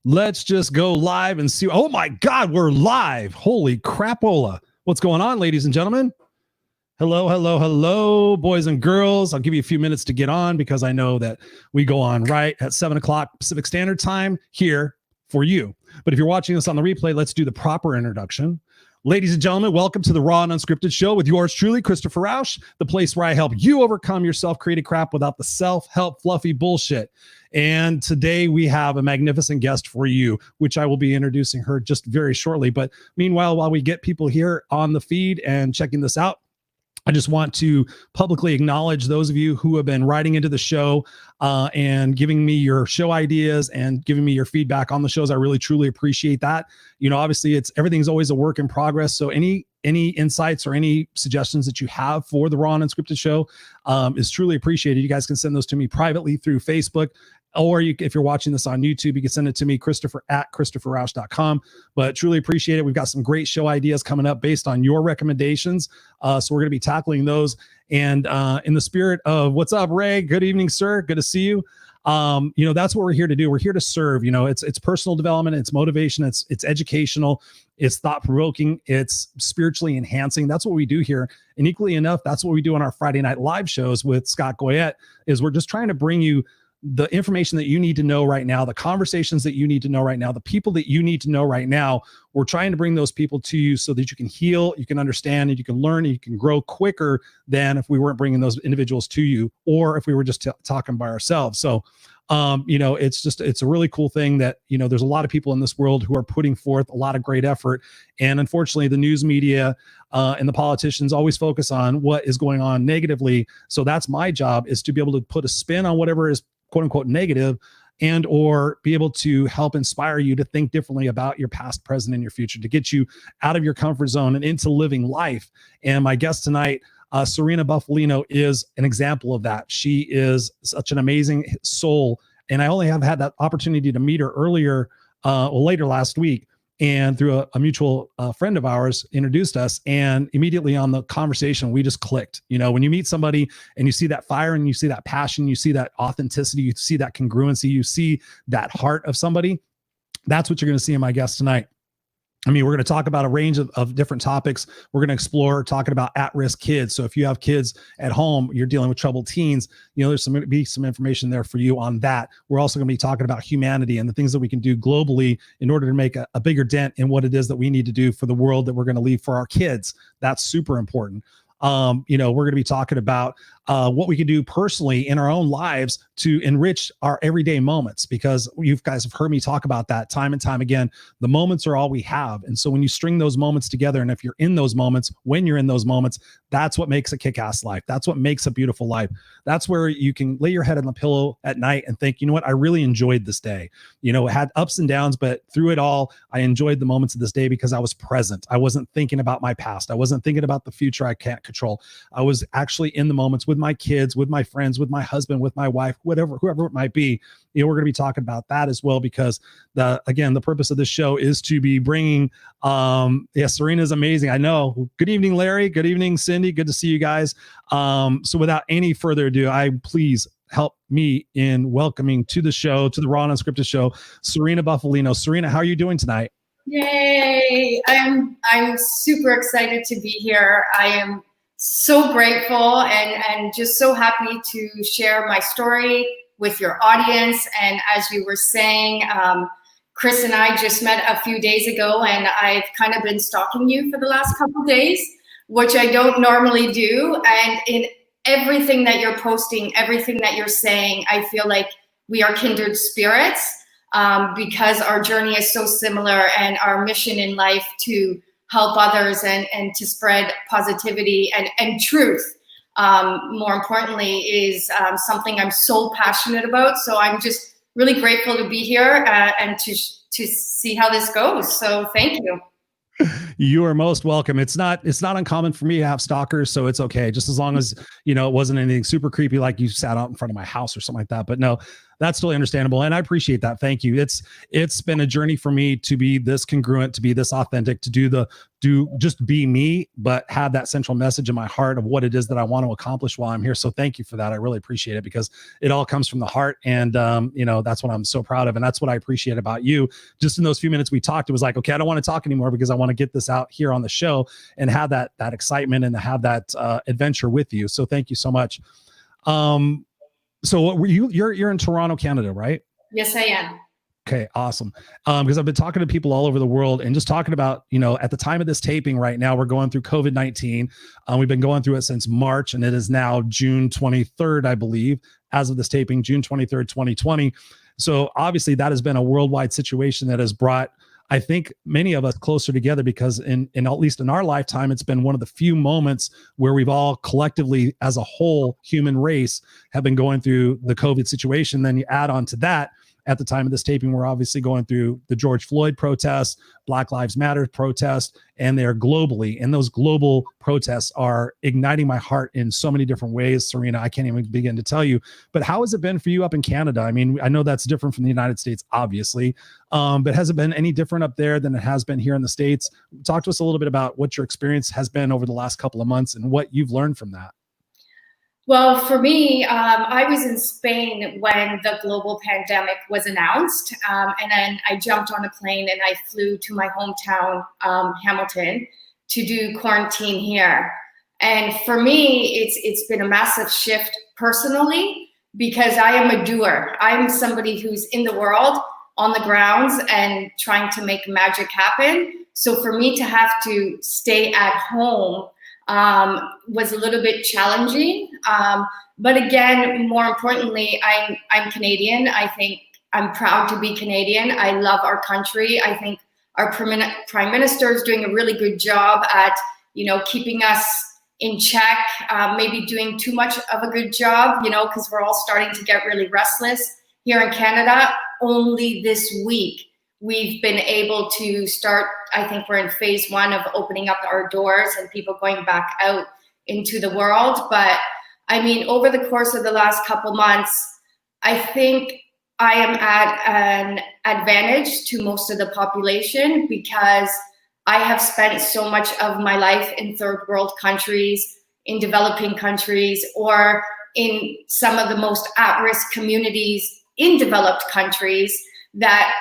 Let's just go live and see. Oh my God, we're live. Holy crapola. What's going on, ladies and gentlemen? Hello, boys and girls. I'll give you a few minutes to get on because I know that we go on right at 7 o'clock Pacific Standard Time here for you. But if you're watching this on the replay, let's do the proper introduction. Ladies and gentlemen, welcome to the Raw and Unscripted Show with yours truly, Christopher Rausch, the place where I help you overcome your self-created crap without the self-help fluffy bullshit. And today we have a magnificent guest for you, which I will be introducing her just very shortly. But meanwhile, while we get people here on the feed and checking this out, I just want to publicly acknowledge those of you who have been writing into the show and giving me your show ideas and giving me your feedback on the shows. I really, truly appreciate that. You know, obviously everything's always a work in progress. So any insights or any suggestions that you have for the Raw and Unscripted Show is truly appreciated. You guys can send those to me privately through Facebook. Or if you're watching this on YouTube, you can send it to me, Christopher@ChristopherRausch.com. But truly appreciate it. We've got some great show ideas coming up based on your recommendations. So we're going to be tackling those. And in the spirit of what's up, Ray? Good evening, sir. Good to see you. You know, that's what we're here to do. We're here to serve. You know, it's personal development, it's motivation, it's educational, it's thought-provoking, it's spiritually enhancing. That's what we do here. And equally enough, that's what we do on our Friday night live shows with Scott Goyette, is we're just trying to bring you the information that you need to know right now, the conversations that you need to know right now, the people that you need to know right now. We're trying to bring those people to you so that you can heal, you can understand, and you can learn, and you can grow quicker than if we weren't bringing those individuals to you, or if we were just talking by ourselves. So, you know, it's a really cool thing that, you know, there's a lot of people in this world who are putting forth a lot of great effort. And unfortunately, the news media and the politicians always focus on what is going on negatively. So that's my job, is to be able to put a spin on whatever is quote unquote negative, and or be able to help inspire you to think differently about your past, present, and your future, to get you out of your comfort zone and into living life. And my guest tonight, Serena Bufalino, is an example of that. She is such an amazing soul. And I only have had that opportunity to meet her later last week. And through a mutual friend of ours introduced us, and immediately on the conversation, we just clicked. You know, when you meet somebody and you see that fire and you see that passion, you see that authenticity, you see that congruency, you see that heart of somebody, that's what you're going to see in my guest tonight. I mean, we're going to talk about a range of different topics. We're going to explore talking about at-risk kids. So if you have kids at home, you're dealing with troubled teens, you know, there's going to be some information there for you on that. We're also going to be talking about humanity and the things that we can do globally in order to make a bigger dent in what it is that we need to do for the world that we're going to leave for our kids. That's super important. You know, we're going to be talking about what we can do personally in our own lives to enrich our everyday moments, because you guys have heard me talk about that time and time again. The moments are all we have. And so when you string those moments together, and if you're in those moments, when you're in those moments, that's what makes a kick-ass life. That's what makes a beautiful life. That's where you can lay your head on the pillow at night and think, you know what, I really enjoyed this day. You know, it had ups and downs, but through it all, I enjoyed the moments of this day because I was present. I wasn't thinking about my past. I wasn't thinking about the future I can't control. I was actually in the moments with my kids, with my friends, with my husband, with my wife, whoever it might be. You know, we're going to be talking about that as well, because the purpose of this show is to be bringing, Serena's amazing. I know. Good evening, Larry. Good evening, Cindy. Good to see you guys. So without any further ado, please help me in welcoming to the show, to the Raw and Unscripted Show, Serena Bufalino. Serena, how are you doing tonight? Yay. I'm super excited to be here. I am so grateful and just so happy to share my story with your audience. And as you were saying, Chris and I just met a few days ago, and I've kind of been stalking you for the last couple of days, which I don't normally do. And in everything that you're posting, everything that you're saying, I feel like we are kindred spirits, because our journey is so similar, and our mission in life to help others and to spread positivity and truth, more importantly, is something I'm so passionate about. So I'm just really grateful to be here and to see how this goes. So thank you. You are most welcome. It's not uncommon for me to have stalkers, so it's okay. Just as long as, you know, it wasn't anything super creepy, like you sat out in front of my house or something like that. But no, That's totally understandable. And I appreciate that. Thank you. It's been a journey for me to be this congruent, to be this authentic, to just be me, but have that central message in my heart of what it is that I want to accomplish while I'm here. So thank you for that. I really appreciate it, because it all comes from the heart. And, that's what I'm so proud of. And that's what I appreciate about you. Just in those few minutes we talked, it was like, okay, I don't want to talk anymore, because I want to get this out here on the show and have that excitement and have that adventure with you. So thank you so much. So what were you're in Toronto, Canada, right? Yes, I am. Okay, awesome. Because I've been talking to people all over the world and just talking about, at the time of this taping right now, we're going through COVID-19. We've been going through it since March, and it is now June 23rd, I believe, as of this taping, June 23rd, 2020. So obviously that has been a worldwide situation that has brought, I think, many of us closer together, because in at least in our lifetime, it's been one of the few moments where we've all collectively, as a whole human race, have been going through the COVID situation. Then you add on to that, at the time of this taping, we're obviously going through the George Floyd protests, Black Lives Matter protests, and they're globally. And those global protests are igniting my heart in so many different ways, Serena, I can't even begin to tell you. But how has it been for you up in Canada? I mean, I know that's different from the United States, obviously, but has it been any different up there than it has been here in the States? Talk to us a little bit about what your experience has been over the last couple of months and what you've learned from that. Well, for me, I was in Spain when the global pandemic was announced, and then I jumped on a plane and I flew to my hometown, Hamilton, to do quarantine here. And for me, it's been a massive shift personally, because I am a doer. I'm somebody who's in the world, on the grounds, and trying to make magic happen. So for me to have to stay at home was a little bit challenging. But again, more importantly, I'm Canadian. I think I'm proud to be Canadian. I love our country. I think our Prime Minister is doing a really good job at, keeping us in check, maybe doing too much of a good job, because we're all starting to get really restless here in Canada. Only this week, we've been able to start, I think we're in phase 1 of opening up our doors and people going back out into the world. But I mean, over the course of the last couple months, I think I am at an advantage to most of the population, because I have spent so much of my life in third world countries, in developing countries, or in some of the most at-risk communities in developed countries, that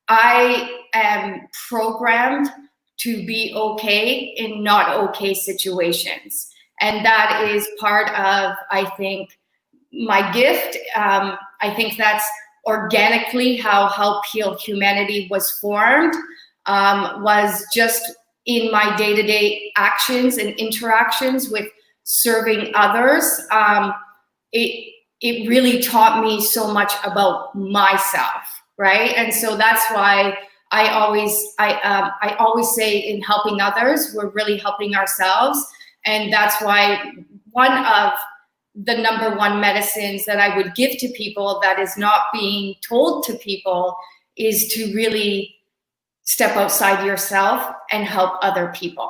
I am programmed to be okay in not okay situations. And that is part of, I think, my gift. I think that's organically how Help Heal Humanity was formed, was just in my day-to-day actions and interactions with serving others. It really taught me so much about myself. Right. And so that's why I always say, in helping others, we're really helping ourselves. And that's why one of the number one medicines that I would give to people that is not being told to people is to really step outside yourself and help other people.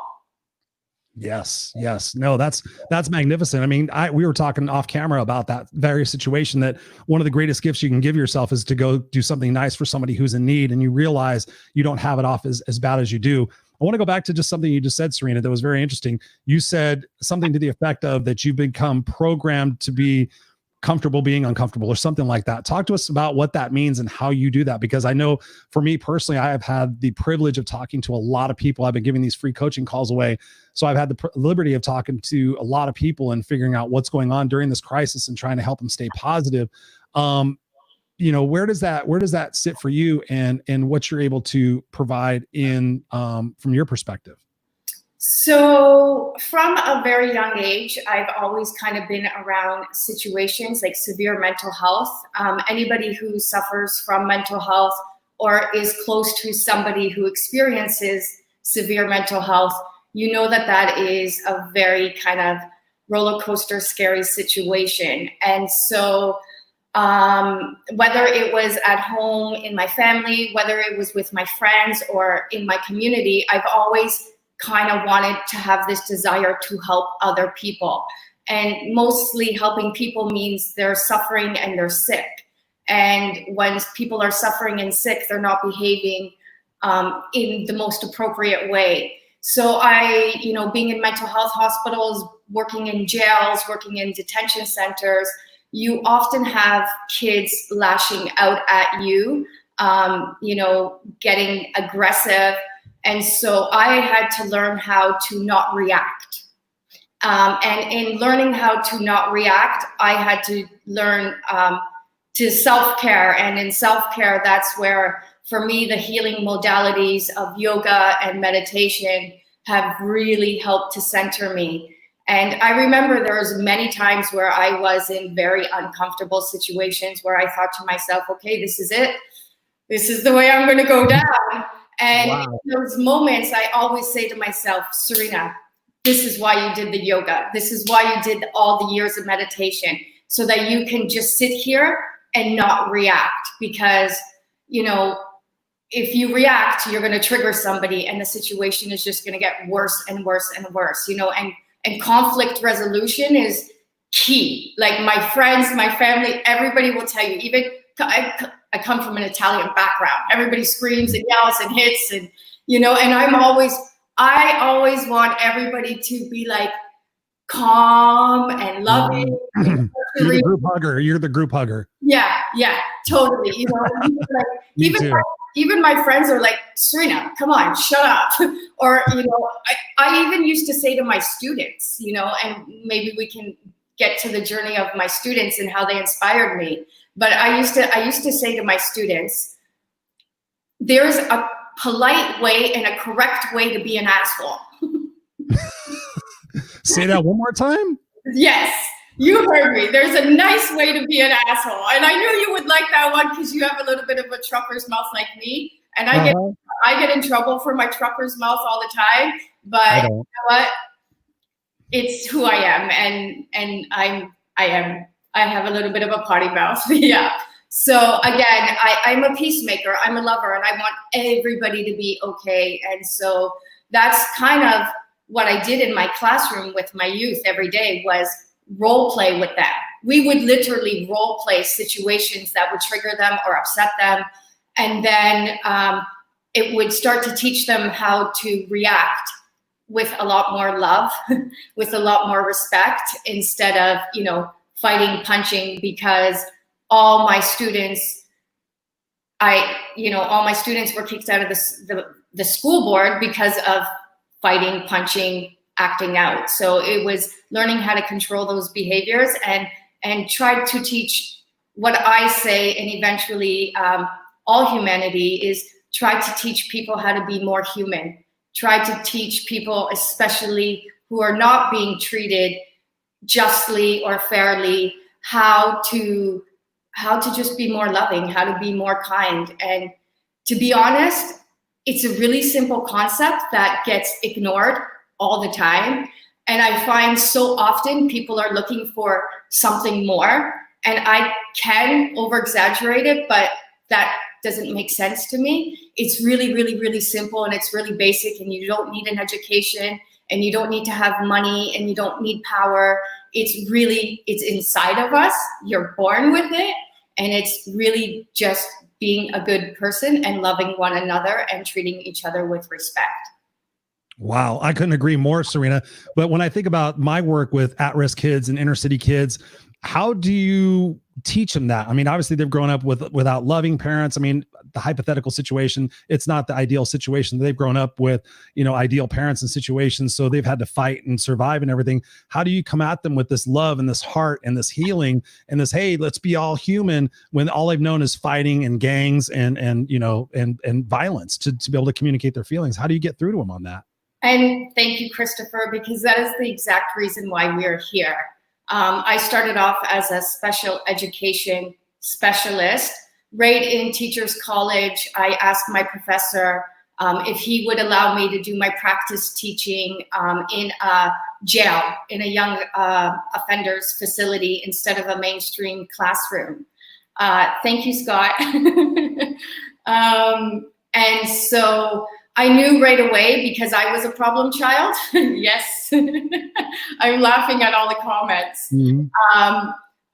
Yes. No, that's magnificent. I mean, we were talking off camera about that very situation, that one of the greatest gifts you can give yourself is to go do something nice for somebody who's in need, and you realize you don't have it off as bad as you do. I want to go back to just something you just said, Serena, that was very interesting. You said something to the effect of that you've become programmed to be comfortable being uncomfortable, or something like that. Talk to us about what that means and how you do that, because I know for me personally, I have had the privilege of talking to a lot of people. I've been giving these free coaching calls away. So I've had the liberty of talking to a lot of people and figuring out what's going on during this crisis and trying to help them stay positive. Where does that sit for you, and what you're able to provide in from your perspective? So from a very young age, I've always kind of been around situations like severe mental health. Anybody who suffers from mental health or is close to somebody who experiences severe mental health, that is a very kind of roller coaster, scary situation. And so whether it was at home in my family, whether it was with my friends or in my community, I've always kind of wanted to have this desire to help other people. And mostly helping people means they're suffering and they're sick. And when people are suffering and sick, they're not behaving in the most appropriate way. So I, being in mental health hospitals, working in jails, working in detention centers, you often have kids lashing out at you, getting aggressive. And so I had to learn how to not react. And in learning how to not react, I had to learn to self-care. And in self-care, that's where, for me, the healing modalities of yoga and meditation have really helped to center me. And I remember there was many times where I was in very uncomfortable situations where I thought to myself, okay, this is it. This is the way I'm going to go down. And Wow. in those moments, I always say to myself, Serena, this is why you did the yoga. This is why you did all the years of meditation, so that you can just sit here and not react. Because, if you react, you're going to trigger somebody and the situation is just going to get worse and worse and worse, and conflict resolution is key. Like my friends, my family, everybody will tell you, even I come from an Italian background. Everybody screams and yells and hits and, and I always want everybody to be like calm and loving. You're the group hugger. You're the group hugger. Yeah, totally. Even my friends are like, Serena, come on, shut up. Or, I even used to say to my students, and maybe we can get to the journey of my students and how they inspired me. But I used to say to my students, there's a polite way and a correct way to be an asshole. Say that one more time. Yes, you heard me. There's a nice way to be an asshole. And I knew you would like that one because you have a little bit of a trucker's mouth like me. And I get in trouble for my trucker's mouth all the time. But you know what? It's who I am. And I have a little bit of a potty mouth. Yeah. So again, I'm a peacemaker. I'm a lover, and I want everybody to be okay. And so that's kind of what I did in my classroom with my youth every day, was role play with them. We would literally role play situations that would trigger them or upset them. And then it would start to teach them how to react with a lot more love, with a lot more respect, instead of, fighting, punching, because all my students were kicked out of the school board because of fighting, punching, acting out. So it was learning how to control those behaviors and try to teach what I say, and eventually all humanity, is try to teach people how to be more human. Try to teach people, especially who are not being treated justly or fairly, how to just be more loving, how to be more kind. And to be honest, it's a really simple concept that gets ignored all the time. And I find so often people are looking for something more, and I can over exaggerate it, but that doesn't make sense to me. It's really, really, really simple, and it's really basic, and you don't need an education, and you don't need to have money, and you don't need power. It's inside of us. You're born with it. And it's really just being a good person and loving one another and treating each other with respect. Wow. I couldn't agree more, Serena. But when I think about my work with at-risk kids and inner city kids, how do you teach them that? I mean, obviously they've grown up without loving parents. I mean, the hypothetical situation, it's not the ideal situation. They've grown up with, ideal parents and situations. So they've had to fight and survive and everything. How do you come at them with this love and this heart and this healing and this, hey, let's be all human, when all they've known is fighting and gangs and violence to be able to communicate their feelings? How do you get through to them on that? And thank you, Christopher, because that is the exact reason why we're here. I started off as a special education specialist. Right in Teachers College, I asked my professor if he would allow me to do my practice teaching in a jail, in a young offenders facility, instead of a mainstream classroom. Thank you, Scott. And so I knew right away, because I was a problem child. Yes, I'm laughing at all the comments. Mm-hmm.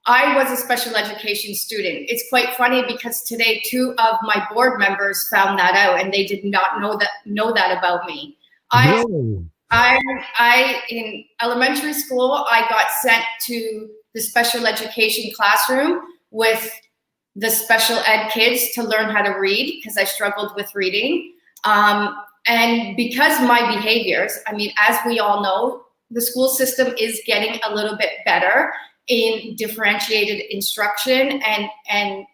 I was a special education student. It's quite funny because today 2 of my board members found that out, and they did not know that about me. I in elementary school, I got sent to the special education classroom with the special ed kids to learn how to read because I struggled with reading. And because my behaviors, I mean, as we all know, the school system is getting a little bit better in differentiated instruction and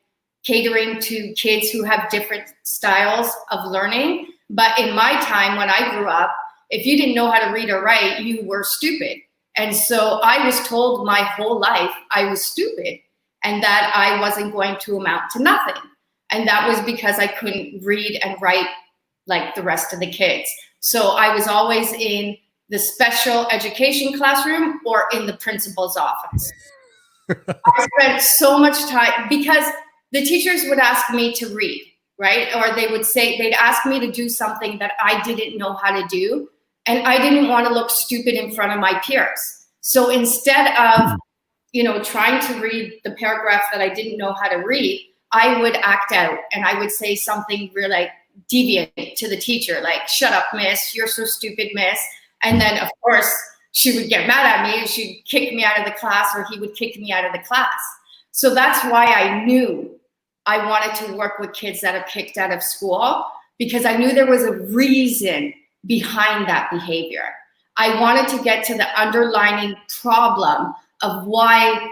catering to kids who have different styles of learning. But in my time when I grew up, if you didn't know how to read or write, you were stupid. And so I was told my whole life I was stupid and that I wasn't going to amount to nothing. And that was because I couldn't read and write like the rest of the kids. So I was always in the special education classroom or in the principal's office. I spent so much time because the teachers would ask me to read, right? Or they'd ask me to do something that I didn't know how to do. And I didn't want to look stupid in front of my peers. So instead of, trying to read the paragraph that I didn't know how to read, I would act out and I would say something really like deviant to the teacher, like, shut up, miss, you're so stupid, miss. And then of course she would get mad at me and she'd kick me out of the class, or he would kick me out of the class. So that's why I knew I wanted to work with kids that are kicked out of school, because I knew there was a reason behind that behavior. I wanted to get to the underlying problem of why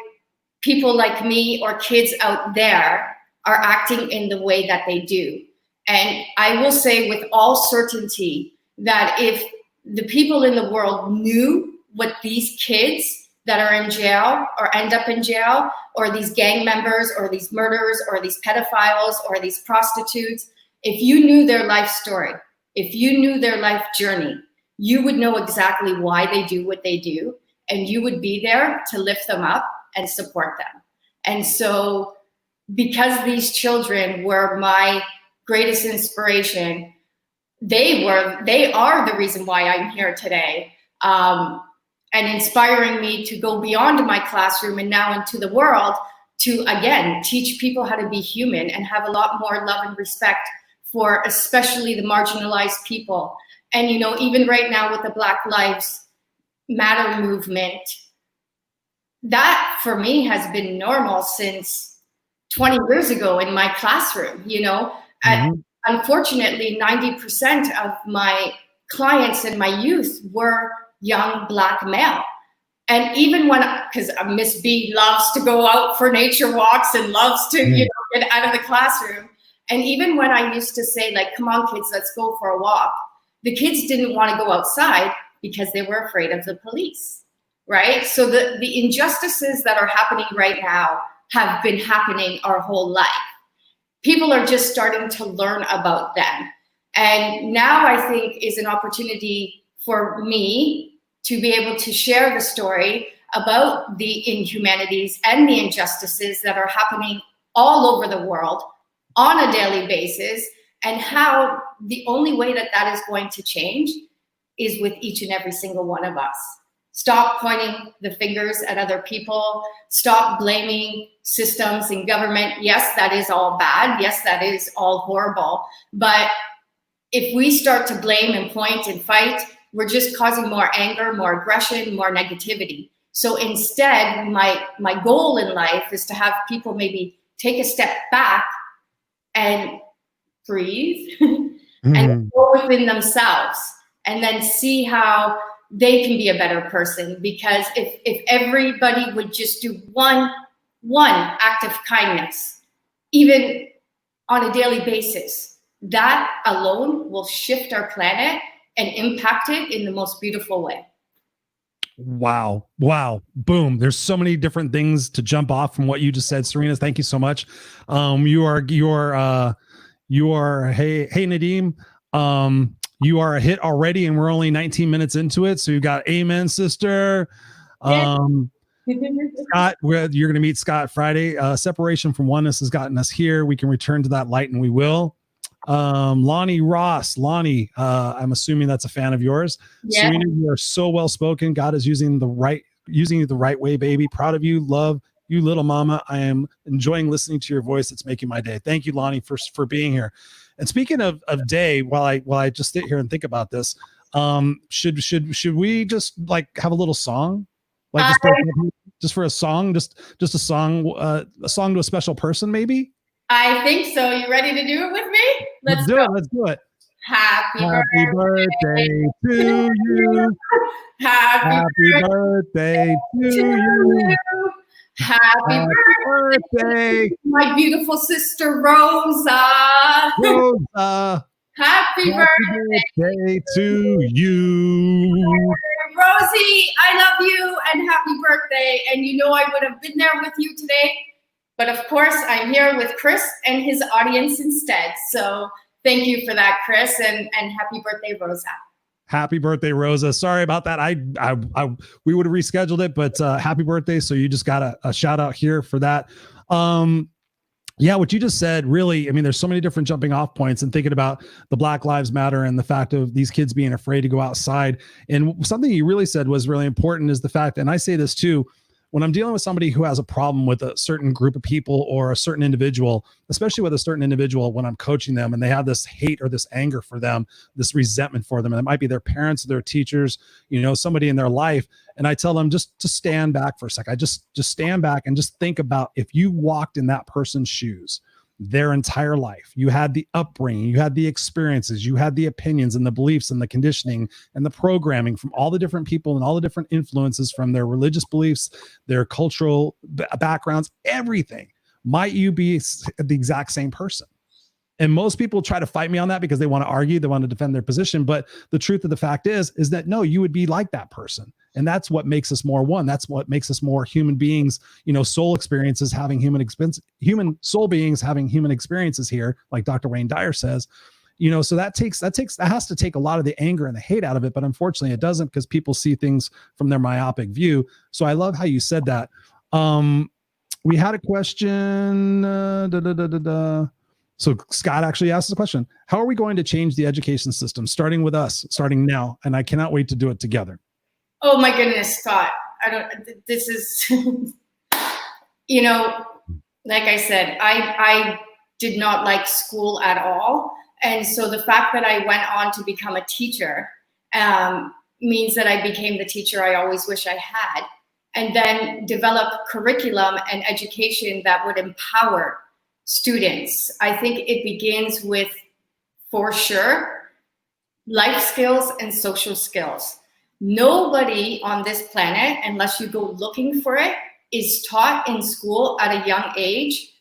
people like me or kids out there are acting in the way that they do. And I will say with all certainty that if the people in the world knew what these kids that are in jail or end up in jail, or these gang members or these murderers or these pedophiles or these prostitutes, if you knew their life story, if you knew their life journey, you would know exactly why they do what they do, and you would be there to lift them up and support them. And so because these children were my greatest inspiration, they are the reason why I'm here today, and inspiring me to go beyond my classroom and now into the world to, again, teach people how to be human and have a lot more love and respect for especially the marginalized people. And, even right now with the Black Lives Matter movement, that for me has been normal since 20 years ago in my classroom, And unfortunately, 90% of my clients and my youth were young Black male. And even because Miss B loves to go out for nature walks and loves to, get out of the classroom. And even when I used to say, like, come on, kids, let's go for a walk, the kids didn't want to go outside because they were afraid of the police, right? So the injustices that are happening right now have been happening our whole life. People are just starting to learn about them. And now I think is an opportunity for me to be able to share the story about the inhumanities and the injustices that are happening all over the world on a daily basis, and how the only way that that is going to change is with each and every single one of us. Stop pointing the fingers at other people. Stop blaming systems and government. Yes, that is all bad. Yes, that is all horrible. But if we start to blame and point and fight, we're just causing more anger, more aggression, more negativity. So instead, my goal in life is to have people maybe take a step back and breathe and go within themselves, and then see how they can be a better person. Because if everybody would just do one act of kindness, even on a daily basis, that alone will shift our planet and impact it in the most beautiful way. Wow. Boom. There's so many different things to jump off from what you just said, Serena. Thank you so much. You are hey Nadeem. You are a hit already, and we're only 19 minutes into it. So you got amen, sister. Scott, you're going to meet Scott Friday. Separation from oneness has gotten us here. We can return to that light, and we will. Lonnie Ross, I'm assuming that's a fan of yours. Yeah. Serena, you are so well spoken. God is using you the right way, baby. Proud of you. Love You little mama. I am enjoying listening to your voice. It's making my day. Thank you, Lonnie, for being here. And speaking of day, while I just sit here and think about this, should we just like have a little song, like just for a song, just a song to a special person, maybe? I think so. You ready to do it with me? Let's do it. Let's do it. Happy birthday to you. Happy birthday to you. Happy birthday, my beautiful sister Rosa. Happy birthday to you. Rosie, I love you and happy birthday. And you know I would have been there with you today, but of course I'm here with Chris and his audience instead. So thank you for that, Chris, and happy birthday, Rosa. Happy birthday, Rosa. Sorry about that. We would have rescheduled it, but happy birthday. So you just got a shout out here for that. Yeah, what you just said, really, I mean, there's so many different jumping off points, and thinking about the Black Lives Matter and the fact of these kids being afraid to go outside. And something you really said was really important is the fact, and I say this too, when I'm dealing with somebody who has a problem with a certain group of people or a certain individual, especially with a certain individual, when I'm coaching them and they have this hate or this anger for them, this resentment for them, and it might be their parents, their teachers, somebody in their life. And I tell them just to stand back for a second. I just stand back and just think about if you walked in that person's shoes their entire life. You had the upbringing, you had the experiences, you had the opinions and the beliefs and the conditioning and the programming from all the different people and all the different influences from their religious beliefs, their cultural backgrounds, everything. Might you be the exact same person? And most people try to fight me on that because they want to argue, they want to defend their position. But the truth of the fact is that no, you would be like that person. And that's what makes us more one. That's what makes us more human beings, soul experiences, having human soul beings, having human experiences here, like Dr. Wayne Dyer says, so that has to take a lot of the anger and the hate out of it. But unfortunately it doesn't, because people see things from their myopic view. So I love how you said that. We had a question. So Scott actually asked the question, how are we going to change the education system, starting with us, starting now? And I cannot wait to do it together. Oh my goodness, Scott. This is, like I said, I did not like school at all. And so the fact that I went on to become a teacher means that I became the teacher I always wish I had, and then develop curriculum and education that would empower students. I think it begins with, for sure, life skills and social skills. Nobody on this planet, unless you go looking for it, is taught in school at a young age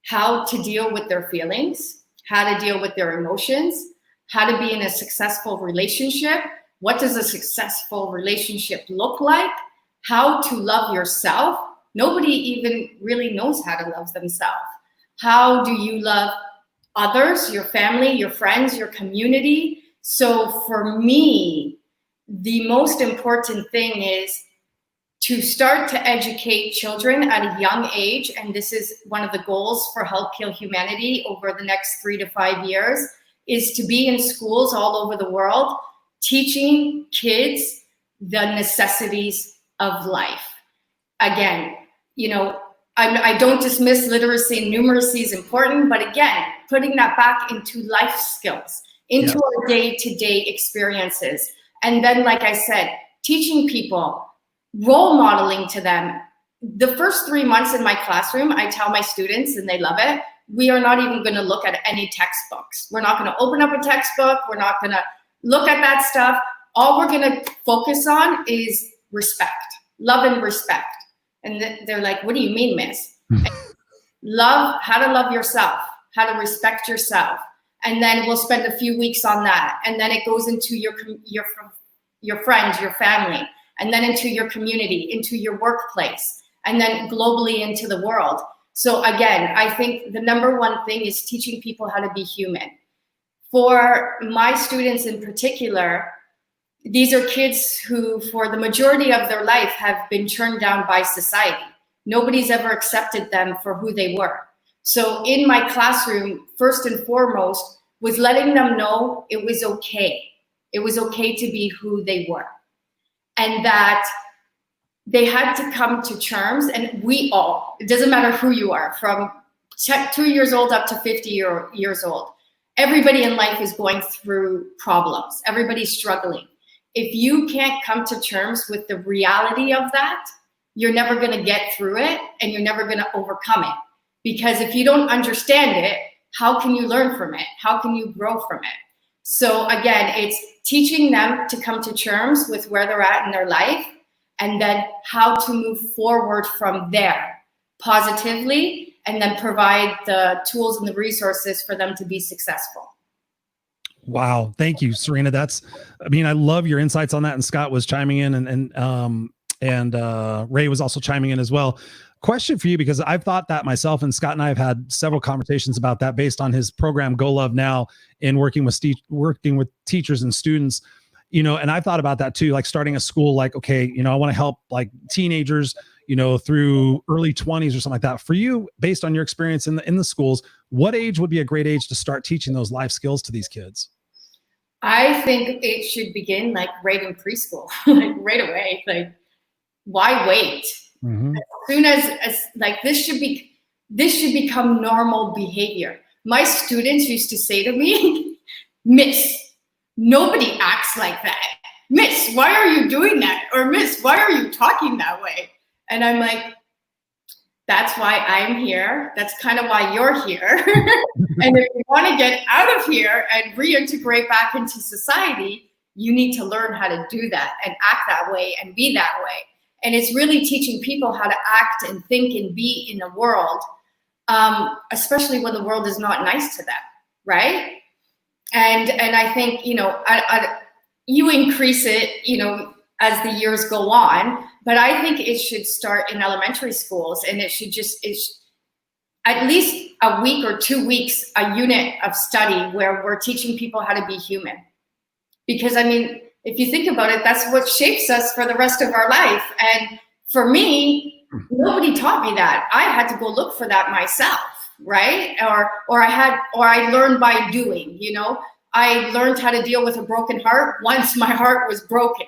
how to deal with their feelings, how to deal with their emotions, how to be in a successful relationship. What does a successful relationship look like? How to love yourself. Nobody even really knows how to love themselves. How do you love others, your family, your friends, your community? So for me, the most important thing is to start to educate children at a young age. And this is one of the goals for Help Heal Humanity over the next 3 to 5 years, is to be in schools all over the world, teaching kids the necessities of life. Again, I don't dismiss literacy and numeracy is important, but again, putting that back into life skills, into our day-to-day experiences. And then, like I said, teaching people, role modeling to them. The first 3 months in my classroom, I tell my students, and they love it, we are not even going to look at any textbooks. We're not going to open up a textbook. We're not going to look at that stuff. All we're going to focus on is respect, love and respect. And they're like, what do you mean, miss? Love, how to love yourself, how to respect yourself. And then we'll spend a few weeks on that. And then it goes into your friends, your family, and then into your community, into your workplace, and then globally into the world. So again, I think the number one thing is teaching people how to be human. For my students in particular, these are kids who, for the majority of their life, have been turned down by society. Nobody's ever accepted them for who they were. So in my classroom, first and foremost, was letting them know it was okay. It was okay to be who they were. And that they had to come to terms, and we all, it doesn't matter who you are, from 2 years old up to 50 years old, everybody in life is going through problems. Everybody's struggling. If you can't come to terms with the reality of that, you're never going to get through it, and you're never going to overcome it. Because if you don't understand it, how can you learn from it? How can you grow from it? So again, it's teaching them to come to terms with where they're at in their life, and then how to move forward from there positively, and then provide the tools and the resources for them to be successful. Wow. Thank you, Serena. I love your insights on that. And Scott was chiming in, and Ray was also chiming in as well. Question for you, because I've thought that myself, and Scott and I have had several conversations about that based on his program, Go Love Now, in working with teachers and students, and I've thought about that too, like starting a school, like, okay, I want to help like teenagers, through early 20s or something like that. For you, based on your experience in the schools, what age would be a great age to start teaching those life skills to these kids? I think it should begin like right in preschool, like right away. Like, why wait? Mm-hmm. As soon as like this should become normal behavior. My students used to say to me, "Miss, nobody acts like that. Miss, why are you doing that? Or Miss, why are you talking that way?" And I'm like, that's why I'm here. That's kind of why you're here. And if you want to get out of here and reintegrate back into society, you need to learn how to do that and act that way and be that way. And it's really teaching people how to act and think and be in the world, especially when the world is not nice to them, right? And I think, you increase it, as the years go on, but I think it should start in elementary schools, and it should at least a week or 2 weeks, a unit of study where we're teaching people how to be human. Because if you think about it, that's what shapes us for the rest of our life. And for me, nobody taught me that. I had to go look for that myself, right? Or I learned by doing, I learned how to deal with a broken heart once my heart was broken,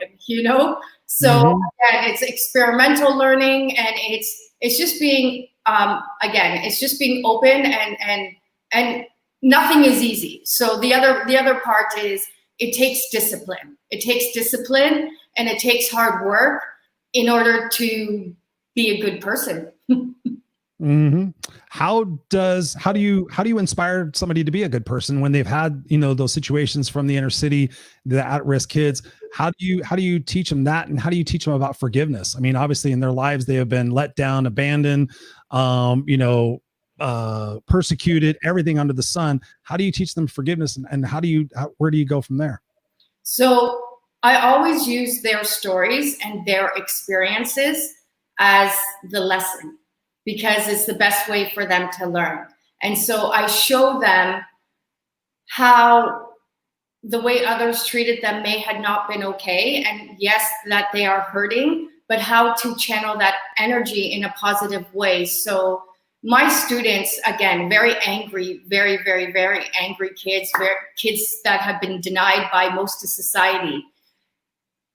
So again, it's experimental learning, and it's just being it's just being open, and nothing is easy. So the other part is it takes discipline. It takes discipline, and it takes hard work in order to be a good person. Mm-hmm. How do you inspire somebody to be a good person when they've had, those situations from the inner city, the at-risk kids? How do you teach them that? And how do you teach them about forgiveness? Obviously in their lives, they have been let down, abandoned, persecuted, everything under the sun. How do you teach them forgiveness, and where do you go from there? So I always use their stories and their experiences as the lesson, because it's the best way for them to learn. And so I show them how the way others treated them may have not been okay. And yes, that they are hurting, but how to channel that energy in a positive way. So my students, again, very angry, very, very, very angry kids, kids that have been denied by most of society.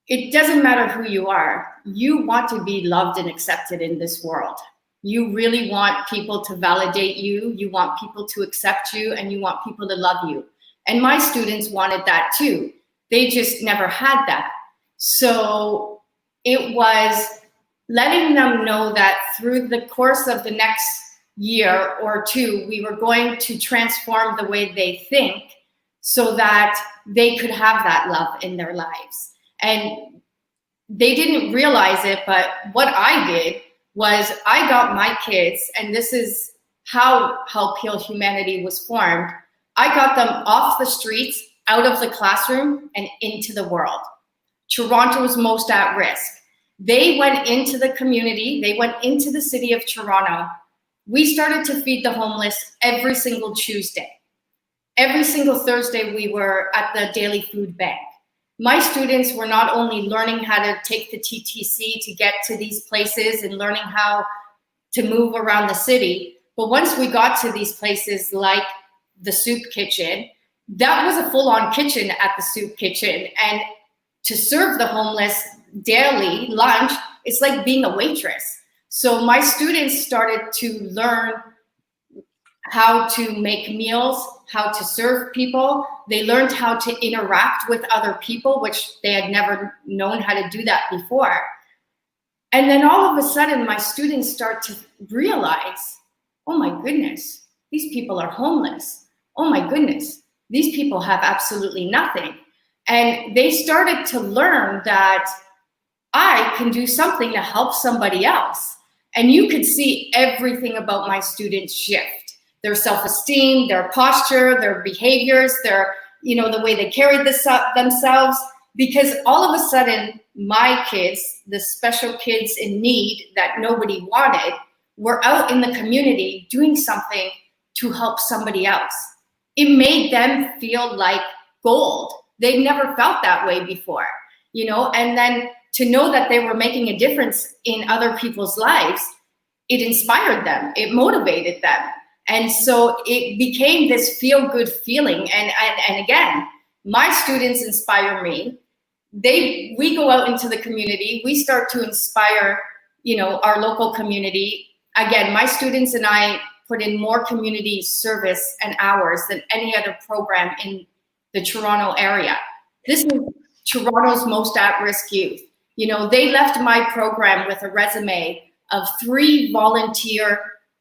It doesn't matter who you are. You want to be loved and accepted in this world. You really want people to validate you. You want people to accept you, and you want people to love you. And my students wanted that too. They just never had that. So it was letting them know that through the course of the next year or two, we were going to transform the way they think so that they could have that love in their lives. And they didn't realize it, but what I did was I got my kids, and this is how Help Heal Humanity was formed. I got them off the streets, out of the classroom, and into the world. Toronto's most at risk. They went into the community. They went into the city of Toronto. We started to feed the homeless every single Tuesday. Every single Thursday, we were at the daily food bank. My students were not only learning how to take the TTC to get to these places and learning how to move around the city, but once we got to these places like the soup kitchen, that was a full-on kitchen at the soup kitchen. And to serve the homeless daily lunch, It's like being a waitress. So my students started to learn how to make meals, how to serve people. They learned how to interact with other people, which they had never known how to do that before. And then all of a sudden, my students start to realize, oh my goodness, these people are homeless. Oh my goodness, these people have absolutely nothing. And they started to learn that I can do something to help somebody else. And you could see everything about my students shift. Their self-esteem, their posture, their behaviors, their, the way they carried themselves. Because all of a sudden, my kids, the special kids in need that nobody wanted, were out in the community doing something to help somebody else. It made them feel like gold. They never felt that way before, and then to know that they were making a difference in other people's lives, it inspired them, it motivated them. And so it became this feel-good feeling. And again, my students inspire me. We go out into the community, we start to inspire, our local community. Again, my students and I put in more community service and hours than any other program in the Toronto area. This is Toronto's most at-risk youth. They left my program with a resume of 3 volunteer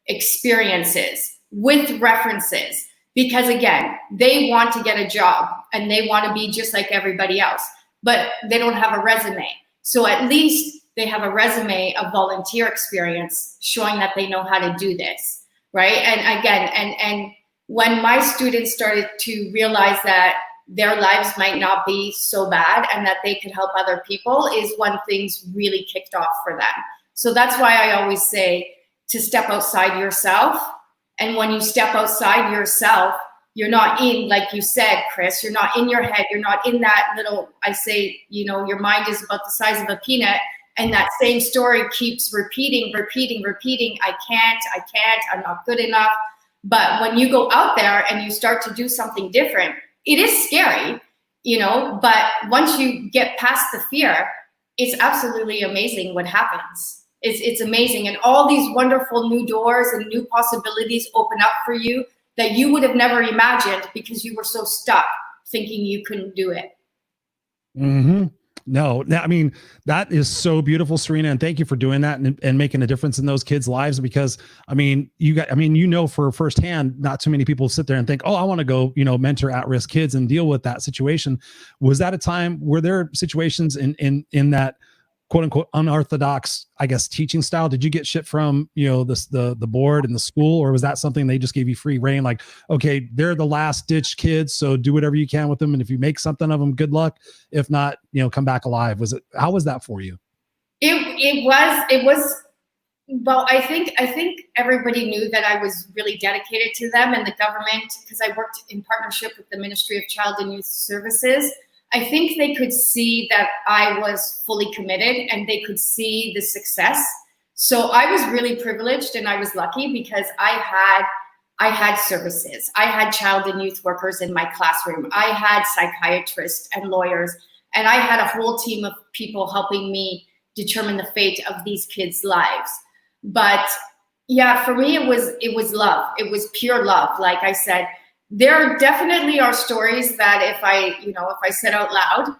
experiences with references, because again, they want to get a job and they want to be just like everybody else, but they don't have a resume. So at least they have a resume of volunteer experience showing that they know how to do this, right? And again, and when my students started to realize that their lives might not be so bad and that they could help other people, is when things really kicked off for them. So that's why I always say to step outside yourself. And when you step outside yourself, you're not in, like you said, Chris, you're not in your head. You're not in that little, I say, your mind is about the size of a peanut. And that same story keeps repeating. I can't, I'm not good enough. But when you go out there and you start to do something different, it is scary, but once you get past the fear, it's absolutely amazing what happens. It's amazing. And all these wonderful new doors and new possibilities open up for you that you would have never imagined because you were so stuck thinking you couldn't do it. Mm-hmm. No, I mean, that is so beautiful, Serena. And thank you for doing that and making a difference in those kids' lives, because for firsthand, not too many people sit there and think, oh, I want to go, mentor at-risk kids and deal with that situation. Was that a time, were there situations in that quote unquote unorthodox, I guess, teaching style? Did you get shit from, the board and the school, or was that something they just gave you free reign? Like, okay, they're the last ditch kids, so do whatever you can with them. And if you make something of them, good luck. If not, come back alive. How was that for you? It was, well, I think everybody knew that I was really dedicated to them, and the government, because I worked in partnership with the Ministry of Child and Youth Services. I think they could see that I was fully committed and they could see the success. So I was really privileged and I was lucky because I had services. I had child and youth workers in my classroom. I had psychiatrists and lawyers, and I had a whole team of people helping me determine the fate of these kids' lives. But yeah, for me, it was love. It was pure love. Like I said, there definitely are stories that if I said out loud,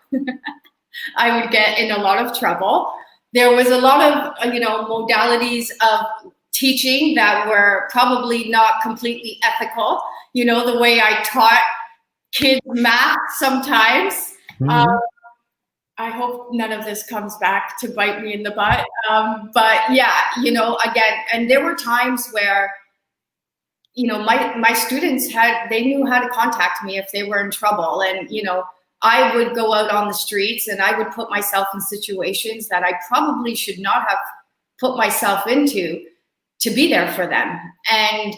I would get in a lot of trouble. There was a lot of, modalities of teaching that were probably not completely ethical. The way I taught kids math sometimes. Mm-hmm. I hope none of this comes back to bite me in the butt. But yeah, again, and there were times where, my students they knew how to contact me if they were in trouble. And, I would go out on the streets and I would put myself in situations that I probably should not have put myself into to be there for them. And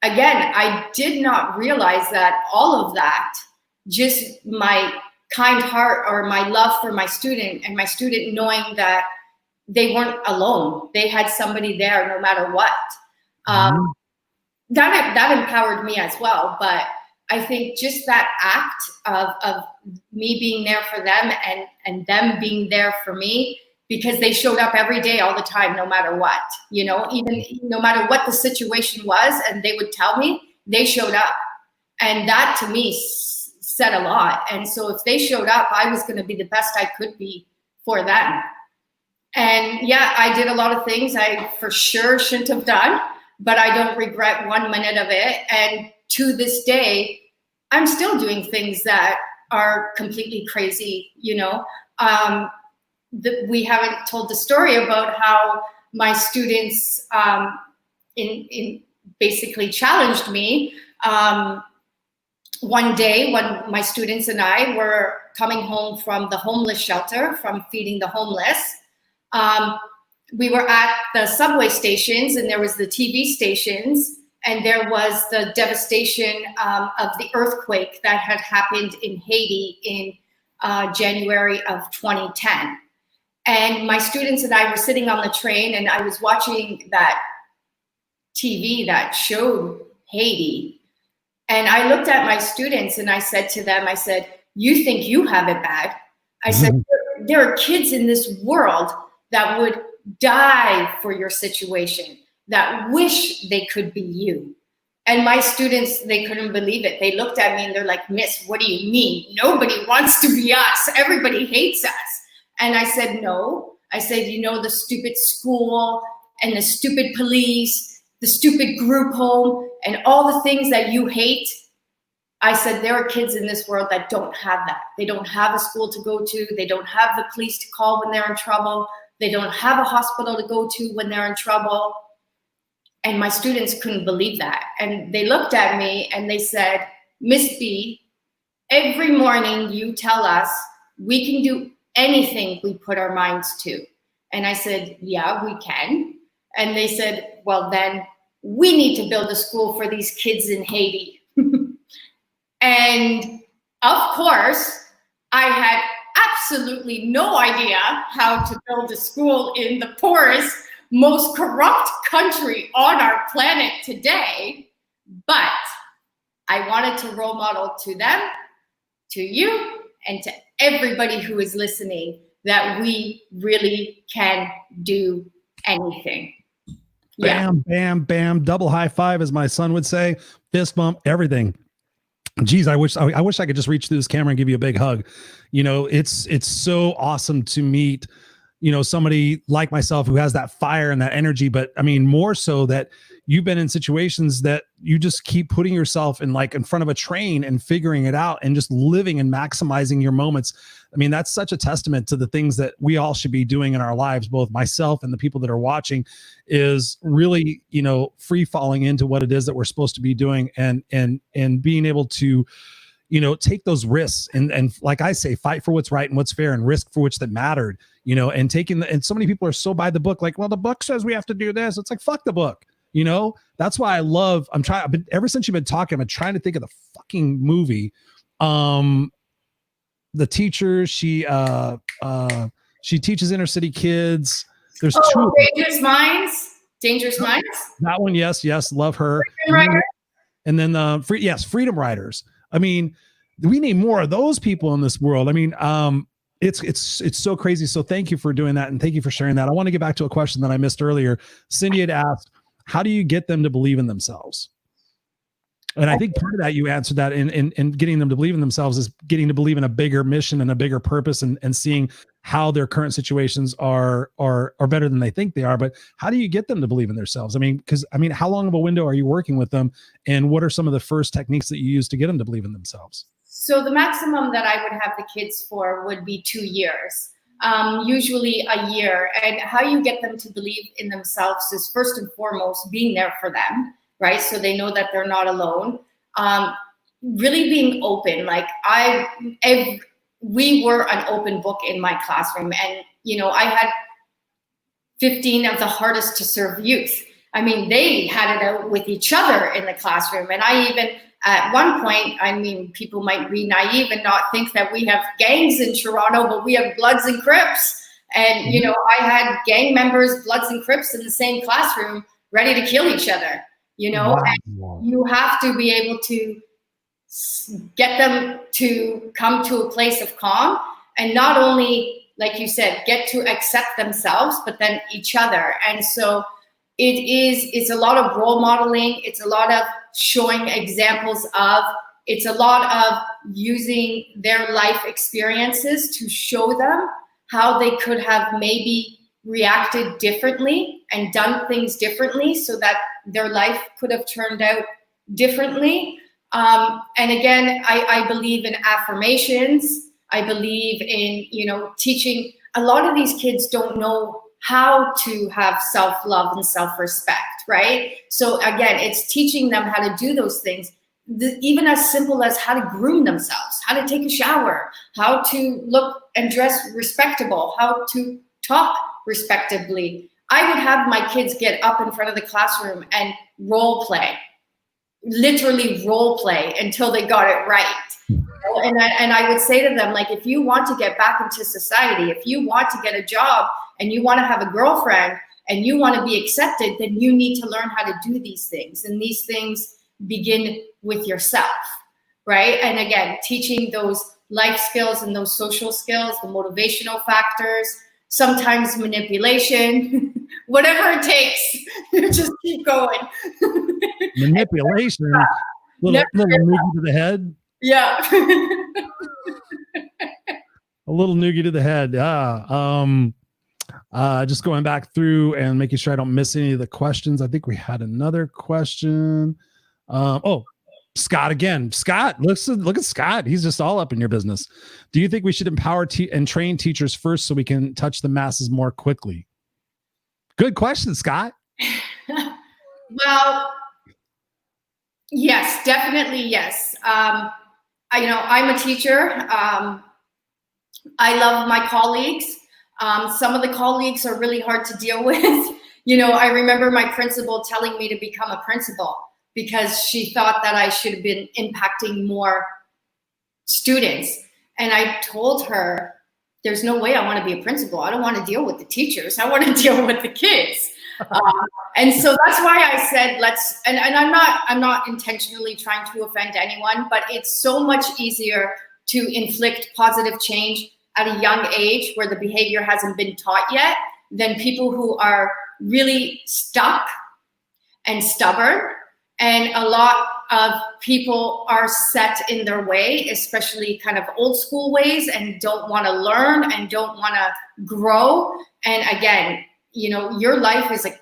again, I did not realize that all of that, just my kind heart or my love for my student, and my student knowing that they weren't alone. They had somebody there no matter what. Mm-hmm. That empowered me as well. But I think just that act of me being there for them and them being there for me, because they showed up every day, all the time, no matter what, even no matter what the situation was, and they would tell me, they showed up. And that to me said a lot. And so if they showed up, I was going to be the best I could be for them. And yeah, I did a lot of things I for sure shouldn't have done, but I don't regret 1 minute of it. And to this day, I'm still doing things that are completely crazy. We haven't told the story about how my students in basically challenged me. One day when my students and I were coming home from the homeless shelter, from feeding the homeless, we were at the subway stations, and there was the TV stations, and there was the devastation of the earthquake that had happened in Haiti in January of 2010. And my students and I were sitting on the train, and I was watching that TV that showed Haiti. And I looked at my students and I said to them, I said, you think you have it bad? I said, there are kids in this world that would die for your situation, that wish they could be you. And my students, they couldn't believe it. They looked at me and they're like, Miss, what do you mean? Nobody wants to be us. Everybody hates us. And I said, no. I said, the stupid school and the stupid police, the stupid group home, and all the things that you hate. I said, there are kids in this world that don't have that. They don't have a school to go to. They don't have the police to call when they're in trouble. They don't have a hospital to go to when they're in trouble. And my students couldn't believe that. And they looked at me and they said, Miss B, every morning you tell us we can do anything we put our minds to. And I said, yeah, we can. And they said, well, then we need to build a school for these kids in Haiti. And of course, I had absolutely no idea how to build a school in the poorest, most corrupt country on our planet today. But I wanted to role model to them, to you, and to everybody who is listening that we really can do anything. Bam, bam, bam. Double high five, as my son would say. Fist bump, everything. Geez, I wish I could just reach through this camera and give you a big hug. It's so awesome to meet, somebody like myself who has that fire and that energy. But I mean, more so that you've been in situations that you just keep putting yourself in front of a train and figuring it out and just living and maximizing your moments. I mean, that's such a testament to the things that we all should be doing in our lives, both myself and the people that are watching, is really, free falling into what it is that we're supposed to be doing and being able to, take those risks and like I say, fight for what's right and what's fair and risk for which that mattered, and and so many people are so by the book, like, well, the book says we have to do this. It's like, fuck the book. That's why I've been ever since you've been talking, I've been trying to think of the fucking movie. The teacher, she teaches inner city kids. There's two. Dangerous Minds. That one. Yes. Love her. And then Freedom Riders. I mean, we need more of those people in this world. I mean, it's so crazy. So thank you for doing that. And thank you for sharing that. I want to get back to a question that I missed earlier. Cindy had asked, how do you get them to believe in themselves? And I think part of that, you answered that in getting them to believe in themselves is getting to believe in a bigger mission and a bigger purpose and seeing how their current situations are better than they think they are. But how do you get them to believe in themselves? I mean, how long of a window are you working with them? And what are some of the first techniques that you use to get them to believe in themselves? So the maximum that I would have the kids for would be 2 years, usually a year. And how you get them to believe in themselves is first and foremost being there for them. Right? So they know that they're not alone. Really being open. We were an open book in my classroom. And, I had 15 of the hardest to serve youth. I mean, they had it out with each other in the classroom. And I even, at one point, people might be naive and not think that we have gangs in Toronto, but we have Bloods and Crips. And, I had gang members, Bloods and Crips in the same classroom, ready to kill each other. Wow. And you have to be able to get them to come to a place of calm and not only like you said, get to accept themselves, but then each other. And so it's a lot of role modeling. It's a lot of showing examples of, it's a lot of using their life experiences to show them how they could have maybe reacted differently and done things differently so that their life could have turned out differently. And again, I believe in affirmations. I believe in, teaching. A lot of these kids don't know how to have self-love and self-respect, right? So again, it's teaching them how to do those things, even as simple as how to groom themselves, how to take a shower, how to look and dress respectable, how to talk respectably. I would have my kids get up in front of the classroom and role play, literally role play until they got it right. And I would say to them, like, if you want to get back into society, if you want to get a job and you want to have a girlfriend and you want to be accepted, then you need to learn how to do these things. And these things begin with yourself, right? And again, teaching those life skills and those social skills, the motivational factors, sometimes manipulation, whatever it takes, just keep going. Manipulation, little noogie to the head. Yeah. A little noogie to the head. Just going back through and making sure I don't miss any of the questions. I think we had another question. Scott again. Scott, look at Scott. He's just all up in your business. Do you think we should empower and train teachers first so we can touch the masses more quickly? Good question, Scott. Well, yes, definitely yes. I'm a teacher. I love my colleagues. Some of the colleagues are really hard to deal with. I remember my principal telling me to become a principal because she thought that I should have been impacting more students. And I told her, there's no way I want to be a principal. I don't want to deal with the teachers. I want to deal with the kids. And so that's why I said, and I'm not intentionally trying to offend anyone, but it's so much easier to inflict positive change at a young age where the behavior hasn't been taught yet than people who are really stuck and stubborn. And a lot of people are set in their way, especially kind of old school ways, and don't want to learn and don't want to grow. And again, your life is a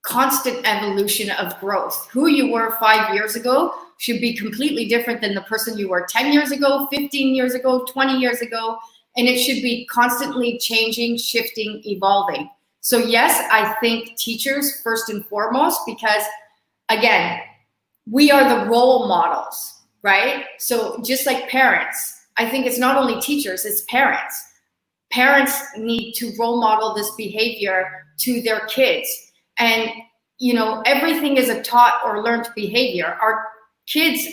constant evolution of growth. Who you were 5 years ago should be completely different than the person you were 10 years ago, 15 years ago, 20 years ago. And it should be constantly changing, shifting, evolving. So yes, I think teachers first and foremost, because again, we are the role models, right? So just like parents, I think it's not only teachers, it's parents. Parents need to role model this behavior to their kids. And, everything is a taught or learned behavior. Our kids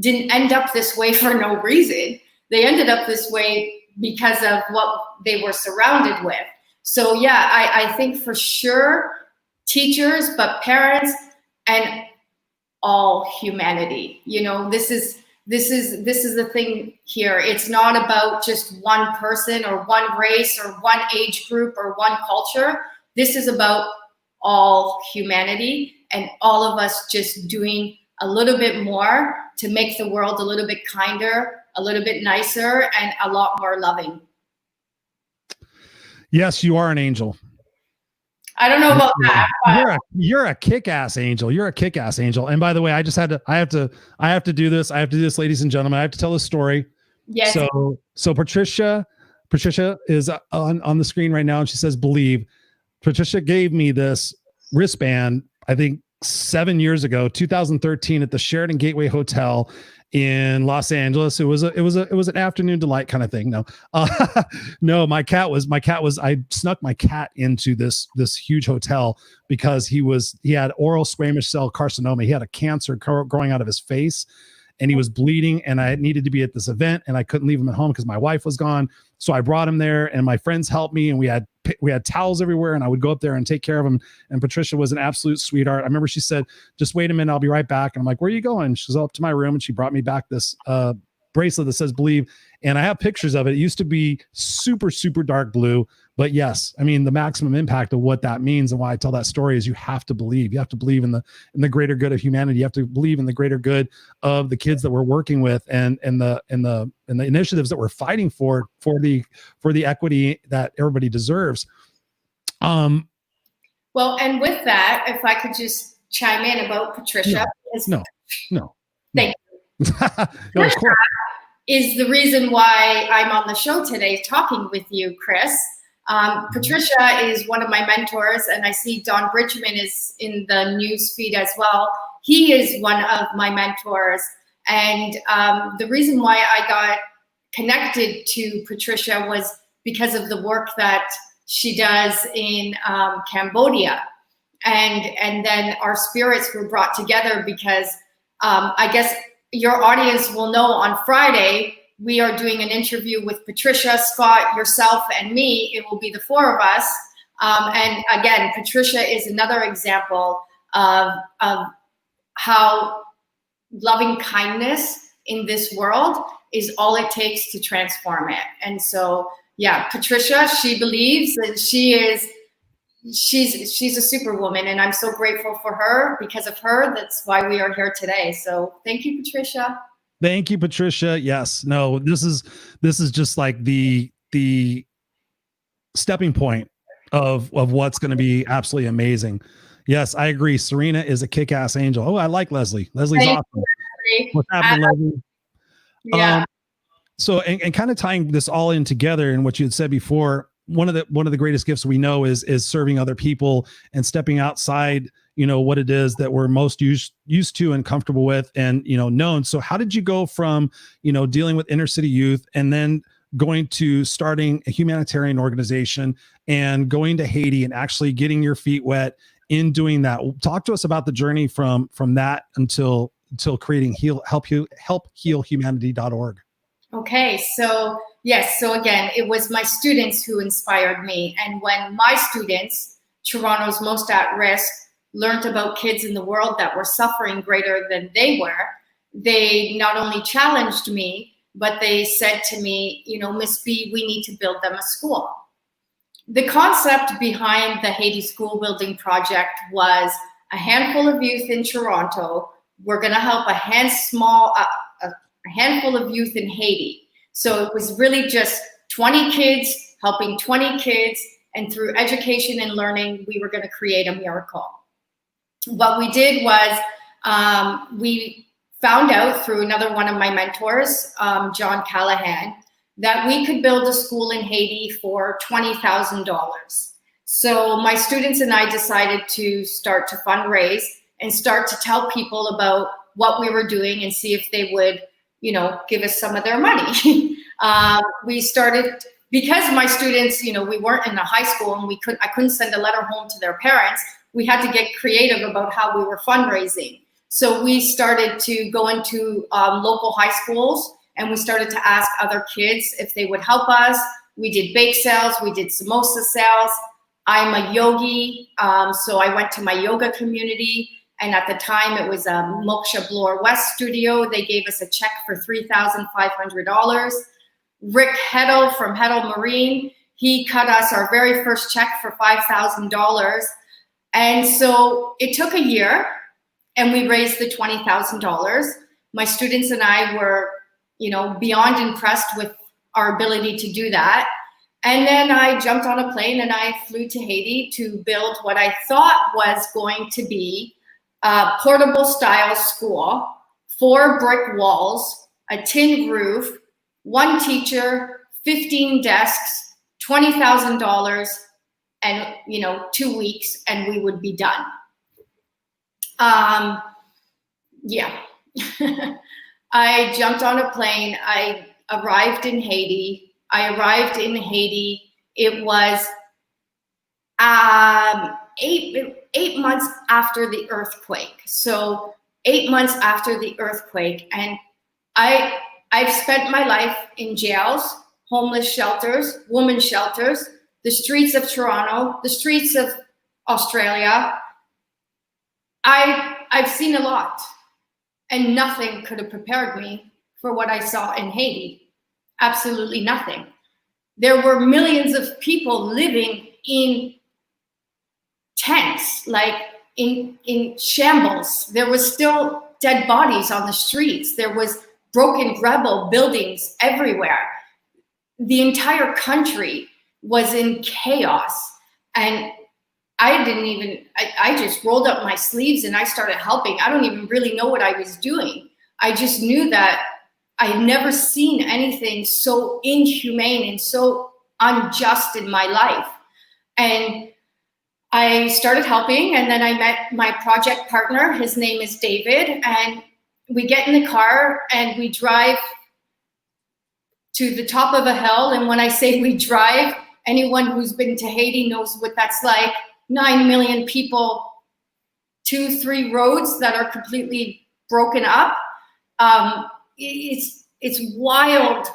didn't end up this way for no reason. They ended up this way because of what they were surrounded with. So yeah, I think for sure teachers, but parents and all humanity. This is the thing here. It's not about just one person or one race or one age group or one culture. This is about all humanity and all of us just doing a little bit more to make the world a little bit kinder, a little bit nicer, and a lot more loving. Yes, you are an angel. I don't know about that. You're a kick-ass angel. You're a kick-ass angel. And by the way, I have to do this. I have to do this, ladies and gentlemen. I have to tell a story. Yes. So Patricia is on the screen right now, and she says, "Believe." Patricia gave me this wristband, I think 7 years ago, 2013, at the Sheraton Gateway Hotel in Los Angeles. It was an afternoon delight kind of thing. No, my cat was, I snuck my cat into this huge hotel because he had oral squamous cell carcinoma. He had a cancer growing out of his face and he was bleeding, and I needed to be at this event and I couldn't leave him at home because my wife was gone. So I brought him there and my friends helped me, and we had towels everywhere, and I would go up there and take care of him. And Patricia was an absolute sweetheart. I remember she said, "Just wait a minute, I'll be right back." And I'm like, "Where are you going?" She's up to my room, and she brought me back this bracelet that says believe. And I have pictures of it. It used to be super, super dark blue. But yes, I mean, the maximum impact of what that means and why I tell that story is you have to believe. You have to believe in the greater good of humanity. You have to believe in the greater good of the kids that we're working with and the initiatives that we're fighting for the equity that everybody deserves. Well, and with that, if I could just chime in about Patricia. No. Thank you. No, of course. Is the reason why I'm on the show today talking with you, Chris. Patricia is one of my mentors, and I see Don Bridgman is in the news feed as well. He is one of my mentors. And the reason why I got connected to Patricia was because of the work that she does in Cambodia. And then our spirits were brought together because I guess your audience will know on Friday, we are doing an interview with Patricia, Scott, yourself, and me. It will be the four of us. And again, Patricia is another example of how loving kindness in this world is all it takes to transform it. And so, yeah, Patricia, she believes that she's a superwoman, and I'm so grateful for her. Because of her, that's why we are here today. So thank you, Patricia. Thank you, Patricia. Yes, no, this is just like the stepping point of what's going to be absolutely amazing. Yes, I agree. Serena is a kick-ass angel. Oh, I like Leslie. Leslie's Thank awesome. you, What's happening, Leslie? Yeah. So, and kind of tying this all in together and what you had said before, one of the greatest gifts we know is serving other people and stepping outside, what it is that we're most used to and comfortable with and, known. So how did you go from, dealing with inner city youth and then going to starting a humanitarian organization and going to Haiti and actually getting your feet wet in doing that? Talk to us about the journey from that until creating helphealhumanity.org. Okay, so yes, so again, it was my students who inspired me. And when my students, Toronto's most at risk, learned about kids in the world that were suffering greater than they were, they not only challenged me, but they said to me, Miss B, we need to build them a school. The concept behind the Haiti school building project was a handful of youth in Toronto. We're going to help a handful of youth in Haiti. So it was really just 20 kids helping 20 kids. And through education and learning, we were going to create a miracle. What we did was we found out through another one of my mentors, John Callahan, that we could build a school in Haiti for $20,000. So my students and I decided to start to fundraise and start to tell people about what we were doing and see if they would, give us some of their money. We started, because my students, we weren't in a high school and I couldn't send a letter home to their parents. We had to get creative about how we were fundraising. So we started to go into local high schools and we started to ask other kids if they would help us. We did bake sales, we did samosa sales. I'm a yogi, so I went to my yoga community. And at the time it was a Moksha Bloor West studio. They gave us a check for $3,500. Rick Heddle from Heddle Marine, he cut us our very first check for $5,000. And so it took a year and we raised the $20,000. My students and I were, beyond impressed with our ability to do that. And then I jumped on a plane and I flew to Haiti to build what I thought was going to be a portable style school, 4 brick walls, a tin roof, 1 teacher, 15 desks, $20,000, and 2 weeks, and we would be done. Yeah. I jumped on a plane. I arrived in Haiti. It was 8 months after the earthquake. So 8 months after the earthquake. And I've spent my life in jails, homeless shelters, women's shelters, the streets of Toronto, the streets of Australia. I've seen a lot, and nothing could have prepared me for what I saw in Haiti. Absolutely nothing. There were millions of people living in tents, like in shambles. There was still dead bodies on the streets. There was broken rebel buildings everywhere. The entire country was in chaos. And I just rolled up my sleeves and I started helping. I don't even really know what I was doing. I just knew that I had never seen anything so inhumane and so unjust in my life. And I started helping, and then I met my project partner. His name is David, and we get in the car and we drive to the top of a hill. And when I say we drive, anyone who's been to Haiti knows what that's like. 9 million people, 2-3 roads that are completely broken up. It's wild,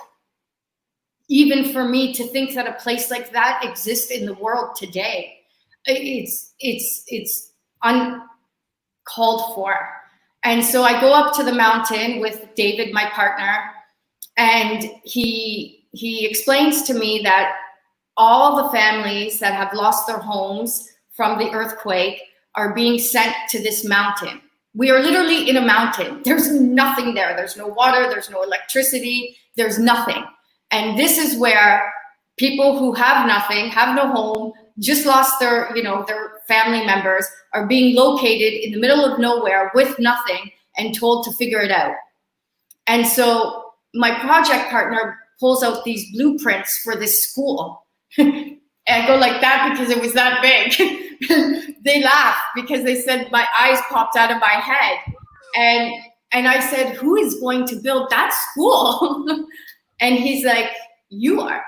even for me, to think that a place like that exists in the world today. It's uncalled for. And so I go up to the mountain with David, my partner, and he explains to me that all the families that have lost their homes from the earthquake are being sent to this mountain. We are literally in a mountain. There's nothing there. There's no water. There's no electricity. There's nothing. And this is where people who have nothing, have no home, just lost their family members, are being located in the middle of nowhere with nothing and told to figure it out. And so my project partner pulls out these blueprints for this school. And I go like that because it was that big. They laugh because they said my eyes popped out of my head. And I said, who is going to build that school? And he's like, you are.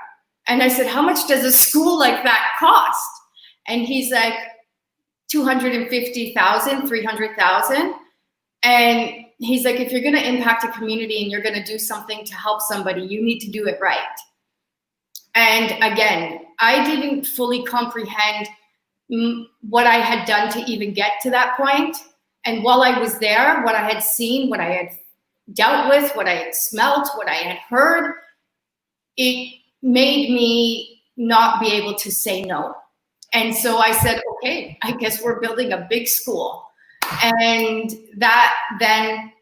And I said, how much does a school like that cost? And he's like, 250,000, 300,000. And he's like, if you're going to impact a community and you're going to do something to help somebody, you need to do it right. And again, I didn't fully comprehend what I had done to even get to that point. And while I was there, what I had seen, what I had dealt with, what I had smelt, what I had heard, it made me not be able to say no. And so I said, okay, I guess we're building a big school. And that then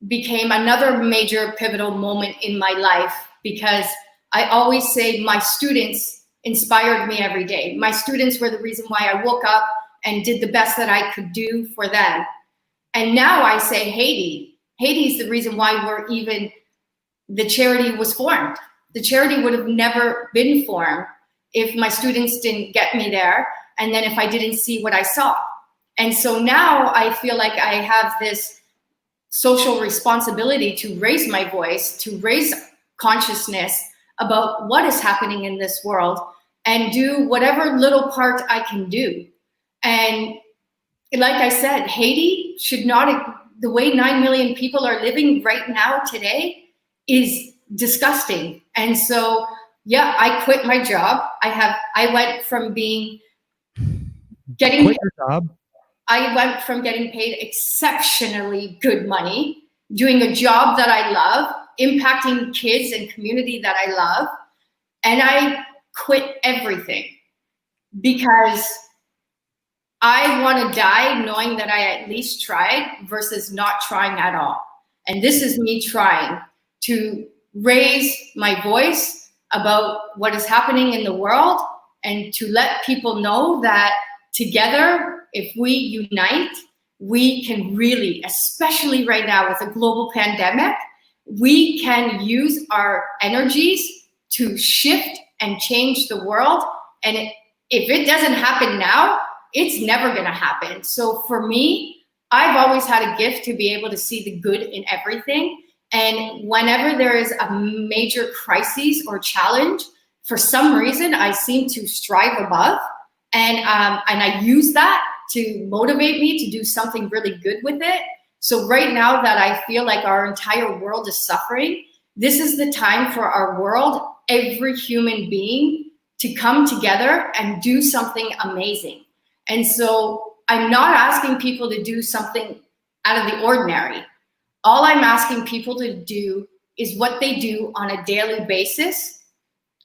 became another major pivotal moment in my life, because I always say my students inspired me every day. My students were the reason why I woke up and did the best that I could do for them. And now I say Haiti is the reason why the charity was formed. The charity would have never been formed if my students didn't get me there, and then if I didn't see what I saw. And so now I feel like I have this social responsibility to raise my voice, to raise consciousness about what is happening in this world, and do whatever little part I can do. And like I said, Haiti should not, the way 9 million people are living right now today is disgusting. And so, yeah, I quit my job. I went from getting paid exceptionally good money, doing a job that I love, impacting kids and community that I love. And I quit everything because I want to die knowing that I at least tried versus not trying at all. And this is me trying to raise my voice about what is happening in the world, and to let people know that together, if we unite, we can really, especially right now with a global pandemic, we can use our energies to shift and change the world. And if it doesn't happen now, it's never going to happen. So for me, I've always had a gift to be able to see the good in everything. And whenever there is a major crisis or challenge, for some reason, I seem to strive above. And I use that to motivate me to do something really good with it. So right now that I feel like our entire world is suffering, this is the time for our world, every human being, to come together and do something amazing. And so I'm not asking people to do something out of the ordinary. All I'm asking people to do is what they do on a daily basis.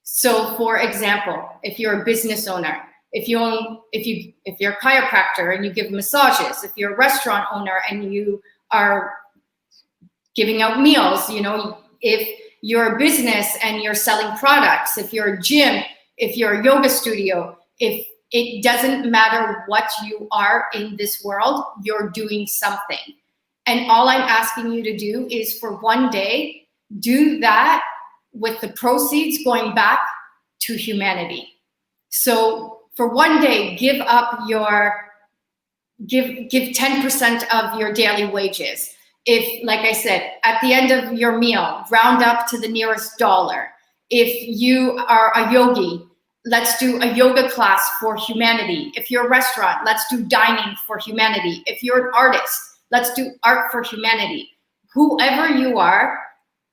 So for example, if you're a business owner, if you're a chiropractor and you give massages, if you're a restaurant owner and you are giving out meals, you know, if you're a business and you're selling products, if you're a gym, if you're a yoga studio, if it doesn't matter what you are in this world, you're doing something. And all I'm asking you to do is for one day, do that with the proceeds going back to humanity. So for one day, give 10% of your daily wages. If, like I said, at the end of your meal, round up to the nearest dollar. If you are a yogi, let's do a yoga class for humanity. If you're a restaurant, let's do dining for humanity. If you're an artist, let's do art for humanity. Whoever you are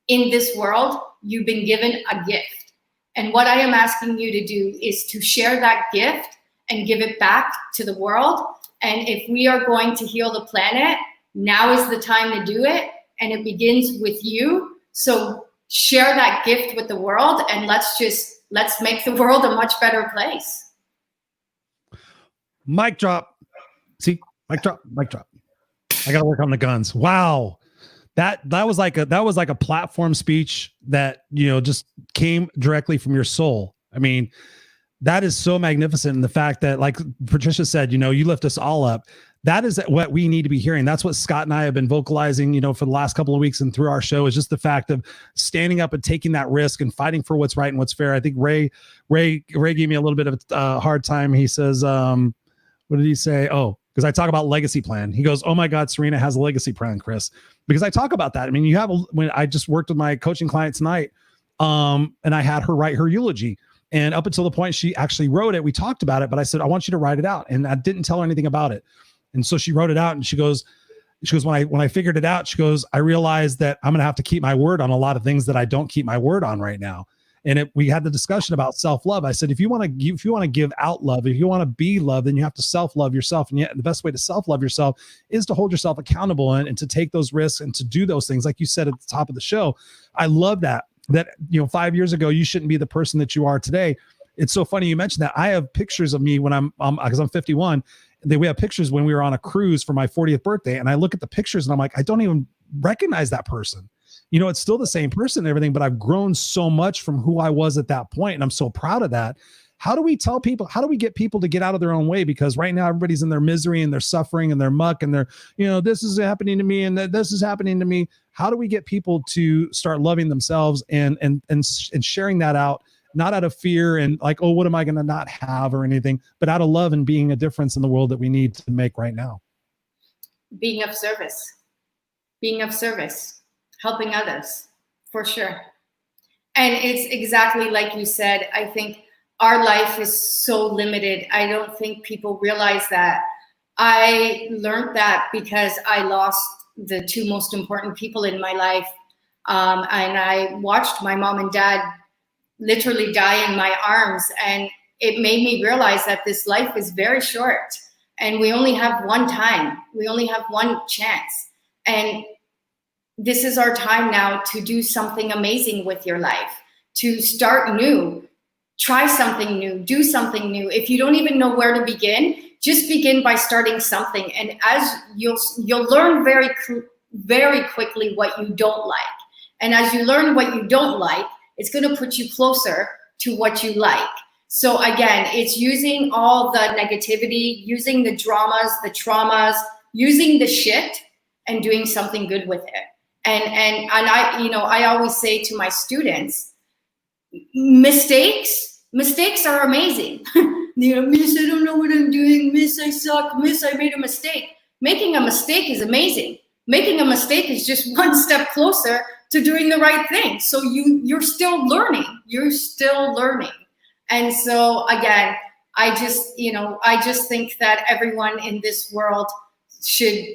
in this world, you've been given a gift. And what I am asking you to do is to share that gift and give it back to the world. And if we are going to heal the planet, now is the time to do it. And it begins with you. So share that gift with the world and let's make the world a much better place. Mic drop. See, mic drop, mic drop. I got to work on the guns. Wow. That was like a platform speech that, you know, just came directly from your soul. I mean, that is so magnificent. And the fact that, like Patricia said, you know, you lift us all up. That is what we need to be hearing. That's what Scott and I have been vocalizing, you know, for the last couple of weeks and through our show, is just the fact of standing up and taking that risk and fighting for what's right and what's fair. I think Ray gave me a little bit of a hard time. He says, what did he say? Oh, because I talk about legacy plan. He goes, oh my God, Serena has a legacy plan, Chris. Because I talk about that. I mean, when I just worked with my coaching client tonight, and I had her write her eulogy. And up until the point she actually wrote it, we talked about it, but I said, I want you to write it out. And I didn't tell her anything about it. And so she wrote it out, and she goes, when I figured it out, she goes, I realized that I'm going to have to keep my word on a lot of things that I don't keep my word on right now. And we had the discussion about self-love. I said, if you want to give out love, if you want to be loved, then you have to self-love yourself. And yet the best way to self-love yourself is to hold yourself accountable and to take those risks and to do those things. Like you said at the top of the show, I love that, you know, 5 years ago, you shouldn't be the person that you are today. It's so funny you mentioned that. I have pictures of me when because I'm 51. We have pictures when we were on a cruise for my 40th birthday. And I look at the pictures and I'm like, I don't even recognize that person. You know, it's still the same person and everything, but I've grown so much from who I was at that point. And I'm so proud of that. How do we tell people, how do we get people to get out of their own way? Because right now everybody's in their misery and their suffering and their muck and they're, you know, this is happening to me and this is happening to me. How do we get people to start loving themselves and sharing that out? Not out of fear and like, oh, what am I going to not have or anything, but out of love and being a difference in the world that we need to make right now. Being of service, helping others, for sure. And it's exactly like you said. I think our life is so limited. I don't think people realize that. I learned that because I lost the two most important people in my life. And I watched my mom and dad literally die in my arms. And it made me realize that this life is very short and we only have one time. We only have one chance. And this is our time now to do something amazing with your life, to start new, try something new, do something new. If you don't even know where to begin, just begin by starting something. And as you'll learn very quickly what you don't like. And as you learn what you don't like, it's going to put you closer to what you like. So again, it's using all the negativity, using the dramas, the traumas, using the shit and doing something good with it. And I, you know, I always say to my students, mistakes are amazing. You know, miss, I don't know what I'm doing. Miss, I suck. Miss, I made a mistake. Making a mistake is amazing. Making a mistake is just one step closer to doing the right thing. So you're still learning. You're still learning. And so again, I just think that everyone in this world should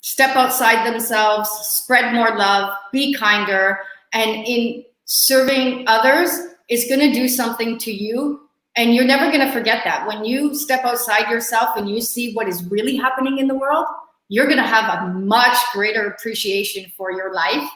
step outside themselves, spread more love, be kinder, and in serving others is going to do something to you. And you're never going to forget that. When you step outside yourself and you see what is really happening in the world, you're going to have a much greater appreciation for your life.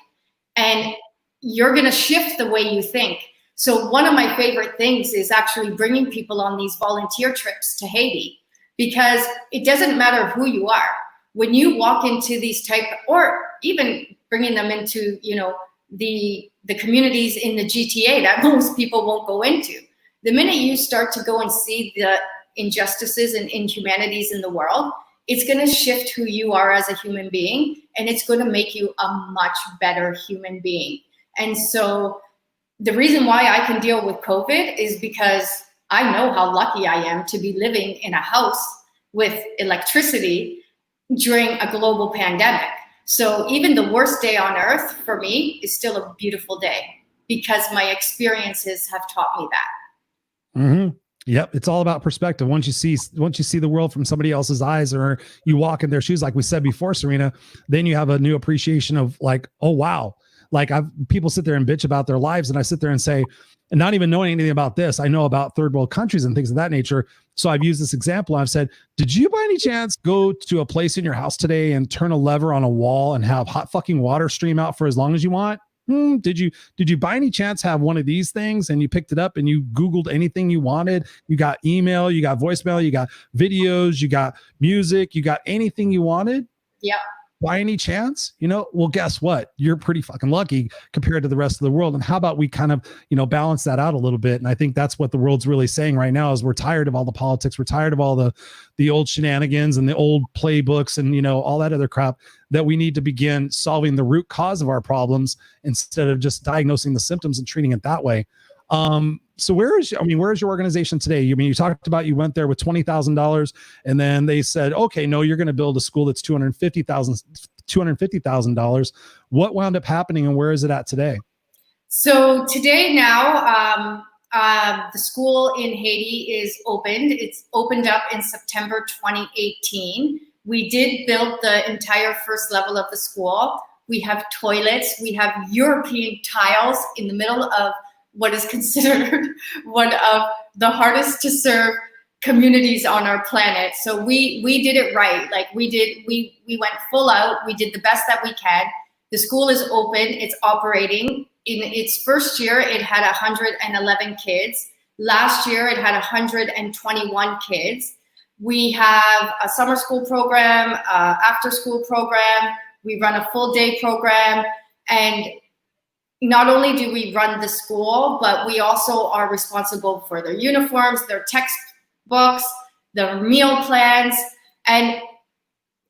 and you're going to shift the way you think. So one of my favorite things is actually bringing people on these volunteer trips to Haiti, because it doesn't matter who you are. When you walk into these type, or even bringing them into, you know, the communities in the GTA that most people won't go into, the minute you start to go and see the injustices and inhumanities in the world, it's going to shift who you are as a human being, and it's going to make you a much better human being. And so the reason why I can deal with COVID is because I know how lucky I am to be living in a house with electricity during a global pandemic. So even the worst day on earth for me is still a beautiful day, because my experiences have taught me that. Mm-hmm. Yep. It's all about perspective. Once you see the world from somebody else's eyes, or you walk in their shoes, like we said before, Serena, then you have a new appreciation of like, oh, wow. Like people sit there and bitch about their lives, and I sit there and say, and not even knowing anything about this, I know about third world countries and things of that nature. So I've used this example. I've said, did you by any chance go to a place in your house today and turn a lever on a wall and have hot fucking water stream out for as long as you want? Did you by any chance have one of these things and you picked it up and you Googled anything you wanted? You got email, you got voicemail, you got videos, you got music, you got anything you wanted? Yep. By any chance? You know, well, guess what? You're pretty fucking lucky compared to the rest of the world. And how about we kind of, you know, balance that out a little bit? And I think that's what the world's really saying right now is we're tired of all the politics. We're tired of all the old shenanigans and the old playbooks and, you know, all that other crap, that we need to begin solving the root cause of our problems instead of just diagnosing the symptoms and treating it that way. So where's your organization today? You talked about you went there with $20,000 and then they said, okay, no, you're going to build a school that's $250,000. What wound up happening and where is it at today? So today now, the school in Haiti is opened. It's opened up in September 2018. We did build the entire first level of the school. We have toilets. We have European tiles in the middle of what is considered one of the hardest to serve communities on our planet. So we did it right. Like we went full out. We did the best that we can. The school is open. It's operating. In its first year, it had 111 kids. Last year, it had 121 kids. We have a summer school program, after school program. We run a full day program. And not only do we run the school, but we also are responsible for their uniforms, their textbooks, their meal plans. And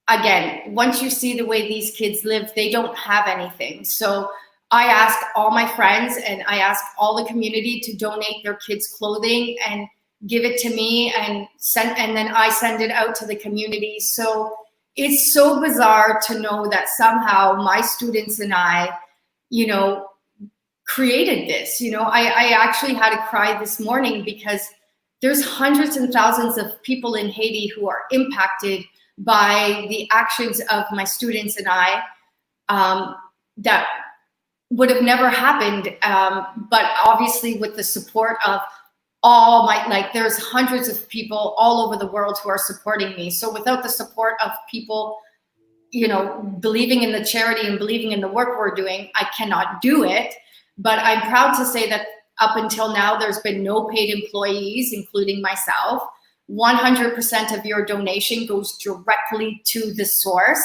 again, once you see the way these kids live, they don't have anything. So I ask all my friends and I ask all the community to donate their kids' clothing and give it to me and then I send it out to the community. So it's so bizarre to know that somehow my students and I, you know, created this. You know, I actually had to cry this morning because there's hundreds and thousands of people in Haiti who are impacted by the actions of my students and I, that would have never happened. But obviously with the support of all there's hundreds of people all over the world who are supporting me. So without the support of people, you know, believing in the charity and believing in the work we're doing, I cannot do it. But I'm proud to say that up until now, there's been no paid employees, including myself. 100% of your donation goes directly to the source.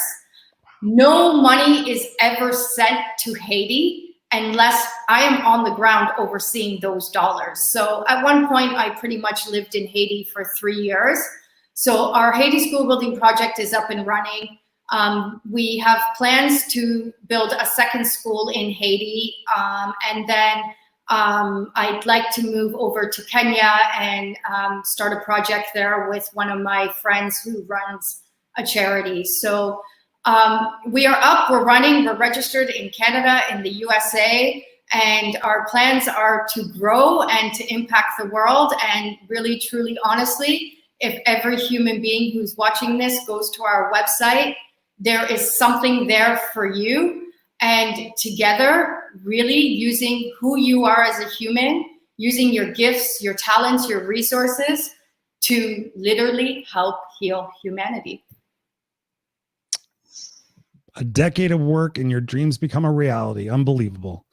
No money is ever sent to Haiti unless I am on the ground overseeing those dollars. So at one point, I pretty much lived in Haiti for 3 years. So our Haiti school building project is up and running. We have plans to build a second school in Haiti. And then I'd like to move over to Kenya and start a project there with one of my friends who runs a charity. So we are up, we're running, we're registered in Canada, in the USA, and our plans are to grow and to impact the world. And really, truly, honestly, if every human being who's watching this goes to our website, there is something there for you. And together, really using who you are as a human, using your gifts, your talents, your resources to literally help heal humanity. A decade of work and your dreams become a reality. Unbelievable.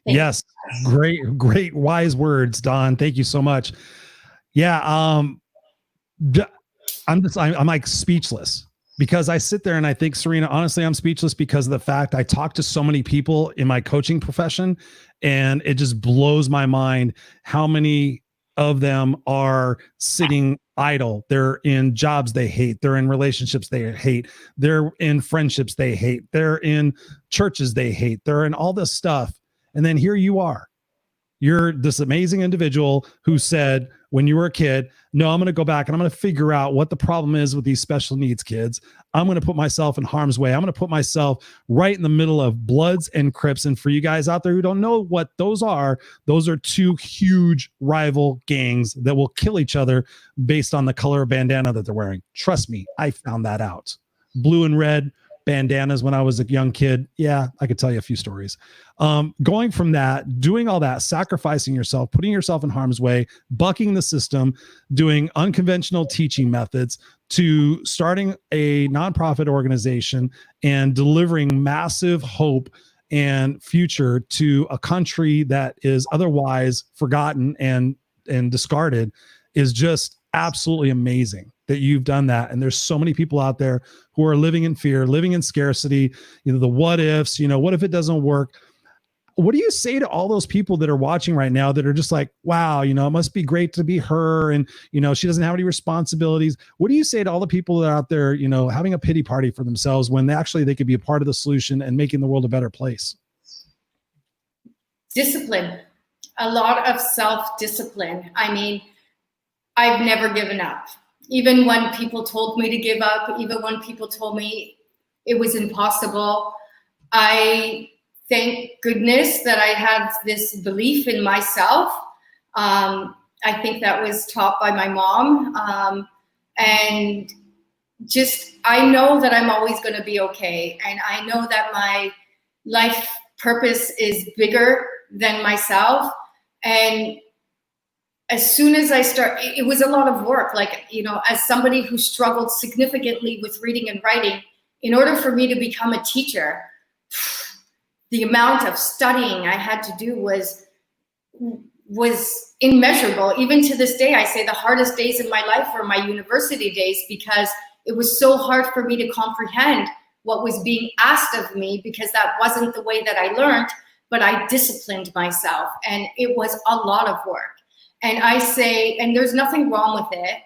Yes. Great, wise words, Dawn. Thank you so much. Yeah. I'm like speechless because I sit there and I think, Serena, honestly, I'm speechless because of the fact I talk to so many people in my coaching profession, and it just blows my mind how many of them are sitting idle. They're in jobs they hate. They're in relationships they hate. They're in friendships they hate. They're in churches they hate. They're in all this stuff. And then here you are. You're this amazing individual who said when you were a kid, no, I'm going to go back and I'm going to figure out what the problem is with these special needs kids. I'm going to put myself in harm's way. I'm going to put myself right in the middle of Bloods and Crips. And for you guys out there who don't know what those are two huge rival gangs that will kill each other based on the color of bandana that they're wearing. Trust me, I found that out. Blue and red bandanas when I was a young kid. Yeah, I could tell you a few stories. Going from that, doing all that, sacrificing yourself, putting yourself in harm's way, bucking the system, doing unconventional teaching methods, to starting a nonprofit organization and delivering massive hope and future to a country that is otherwise forgotten and discarded is just absolutely amazing that you've done that. And there's so many people out there who are living in fear, living in scarcity, the what ifs, what if it doesn't work? What do you say to all those people that are watching right now that are just like, wow, it must be great to be her. And, she doesn't have any responsibilities. What do you say to all the people that are out there, having a pity party for themselves when they could be a part of the solution and making the world a better place? Discipline, a lot of self-discipline. I mean, I've never given up. Even when people told me to give up, even when people told me it was impossible, I thank goodness that I have this belief in myself. I think that was taught by my mom. And just, I know that I'm always going to be okay. And I know that my life purpose is bigger than myself. And as soon as I start, it was a lot of work. Like, as somebody who struggled significantly with reading and writing, in order for me to become a teacher, the amount of studying I had to do was immeasurable. Even to this day, I say the hardest days of my life were my university days, because it was so hard for me to comprehend what was being asked of me, because that wasn't the way that I learned, but I disciplined myself, and it was a lot of work. And I say, and there's nothing wrong with it,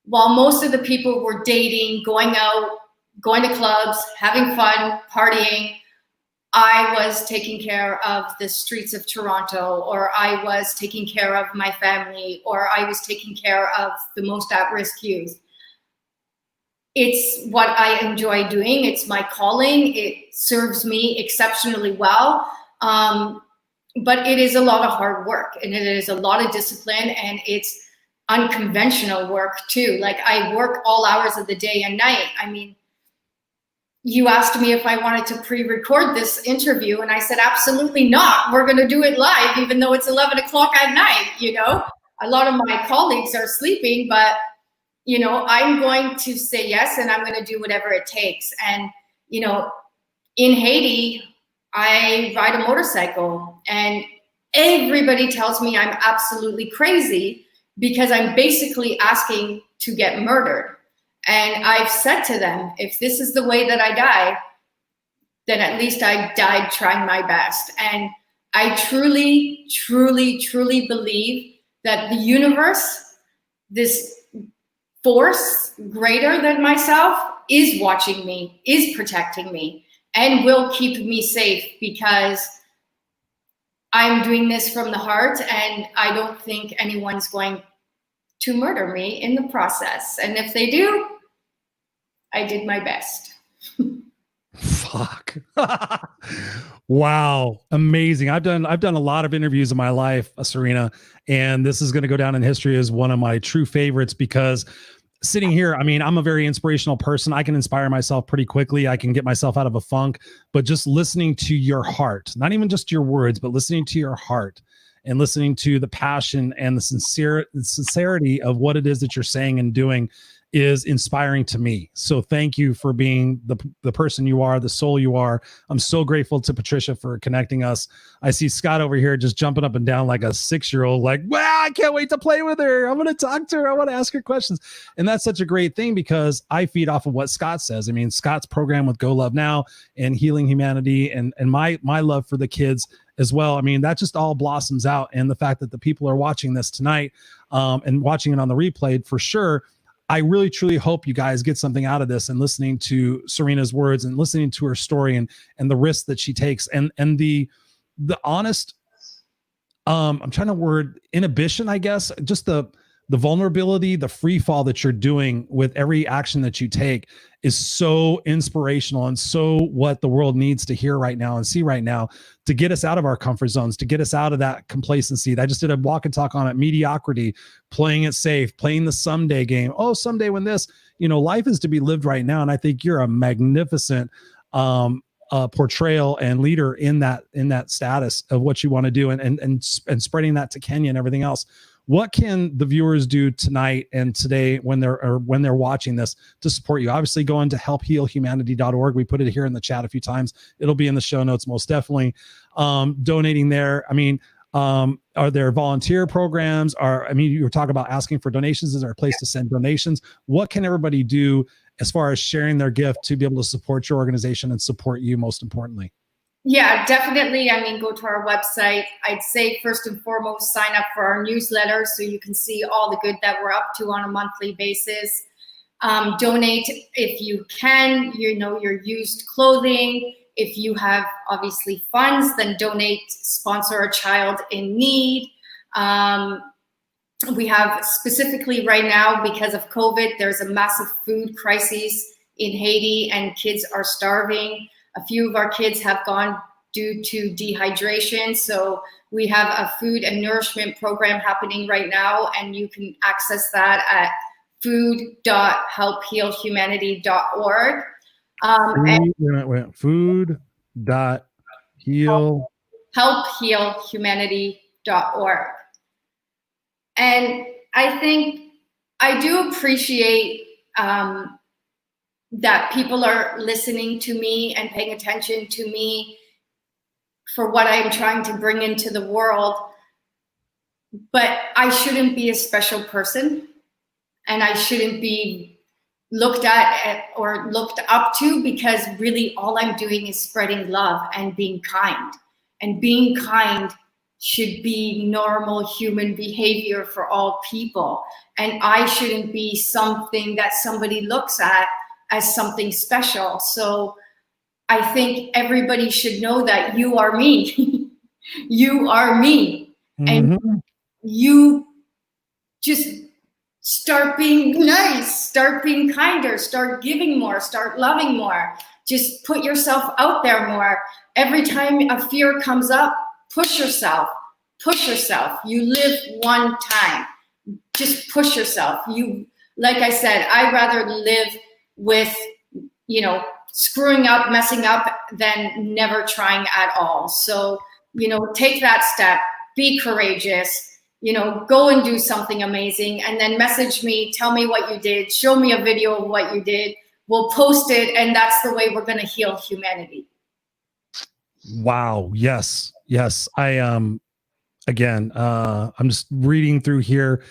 while most of the people were dating, going out, going to clubs, having fun, partying, I was taking care of the streets of Toronto, or I was taking care of my family, or I was taking care of the most at-risk youth. It's what I enjoy doing. It's my calling. It serves me exceptionally well. But it is a lot of hard work, and it is a lot of discipline, and it's unconventional work too. Like, I work all hours of the day and night. I mean, you asked me if I wanted to pre-record this interview, and I said, absolutely not. We're going to do it live, even though it's 11 o'clock at night. A lot of my colleagues are sleeping, but I'm going to say yes, and I'm going to do whatever it takes. And, in Haiti, I ride a motorcycle, and everybody tells me I'm absolutely crazy because I'm basically asking to get murdered. And I've said to them, if this is the way that I die, then at least I died trying my best. And I truly, truly, truly believe that the universe, this force greater than myself, is watching me, is protecting me, and will keep me safe, because I'm doing this from the heart, and I don't think anyone's going to murder me in the process. And if they do, I did my best. Fuck. Wow. Amazing. I've done a lot of interviews in my life, Serena, and this is going to go down in history as one of my true favorites, because sitting here, I mean, I'm a very inspirational person. I can inspire myself pretty quickly. I can get myself out of a funk, but just listening to your heart, not even just your words, but listening to your heart and listening to the passion and the sincerity of what it is that you're saying and doing. is inspiring to me. So thank you for being the person you are, the soul you are. I'm so grateful to Patricia for connecting us. I see Scott over here just jumping up and down like a 6-year-old, like, wow, I can't wait to play with her. I'm going to talk to her. I want to ask her questions. And that's such a great thing because I feed off of what Scott says. I mean, Scott's program with Go Love Now and Healing Humanity and my love for the kids as well. I mean, that just all blossoms out. And the fact that the people are watching this tonight and watching it on the replay for sure, I really, truly hope you guys get something out of this and listening to Serena's words and listening to her story and the risks that she takes and the honest, I'm trying to word inhibition, I guess, just the vulnerability, the free fall that you're doing with every action that you take is so inspirational and so what the world needs to hear right now and see right now to get us out of our comfort zones, to get us out of that complacency. I just did a walk and talk on it, mediocrity, playing it safe, playing the someday game. Oh, someday when this, life is to be lived right now. And I think you're a magnificent portrayal and leader in that status of what you want to do and spreading that to Kenya and everything else. What can the viewers do tonight and today when they're watching this to support you? Obviously, go into helphealhumanity.org. We put it here in the chat a few times. It'll be in the show notes, most definitely. Donating there. I mean, are there volunteer programs? You were talking about asking for donations. Is there a place to send donations? What can everybody do as far as sharing their gift to be able to support your organization and support you most importantly? Yeah, definitely. Go to our website. I'd say first and foremost, sign up for our newsletter so you can see all the good that we're up to on a monthly basis. Donate if you can, your used clothing. If you have obviously funds, then donate, sponsor a child in need. We have specifically right now, because of COVID, there's a massive food crisis in Haiti and kids are starving. A few of our kids have gone due to dehydration. So we have a food and nourishment program happening right now, and you can access that at food.helphealhumanity.org. Helphealhumanity.org. And I think I do appreciate that people are listening to me and paying attention to me for what I'm trying to bring into the world. But I shouldn't be a special person, and I shouldn't be looked at or looked up to, because really all I'm doing is spreading love and being kind. And being kind should be normal human behavior for all people. And I shouldn't be something that somebody looks at as something special. So I think everybody should know that you are me. You are me. Mm-hmm. And you just start being nice, start being kinder, start giving more, start loving more. Just put yourself out there more. Every time a fear comes up, push yourself, push yourself. You live one time. Just push yourself. Like I said, I'd rather live with, screwing up, messing up, than never trying at all. So, take that step, be courageous, go and do something amazing, and then message me, tell me what you did, show me a video of what you did. We'll post it, and that's the way we're going to heal humanity. Wow. Yes. I'm just reading through here.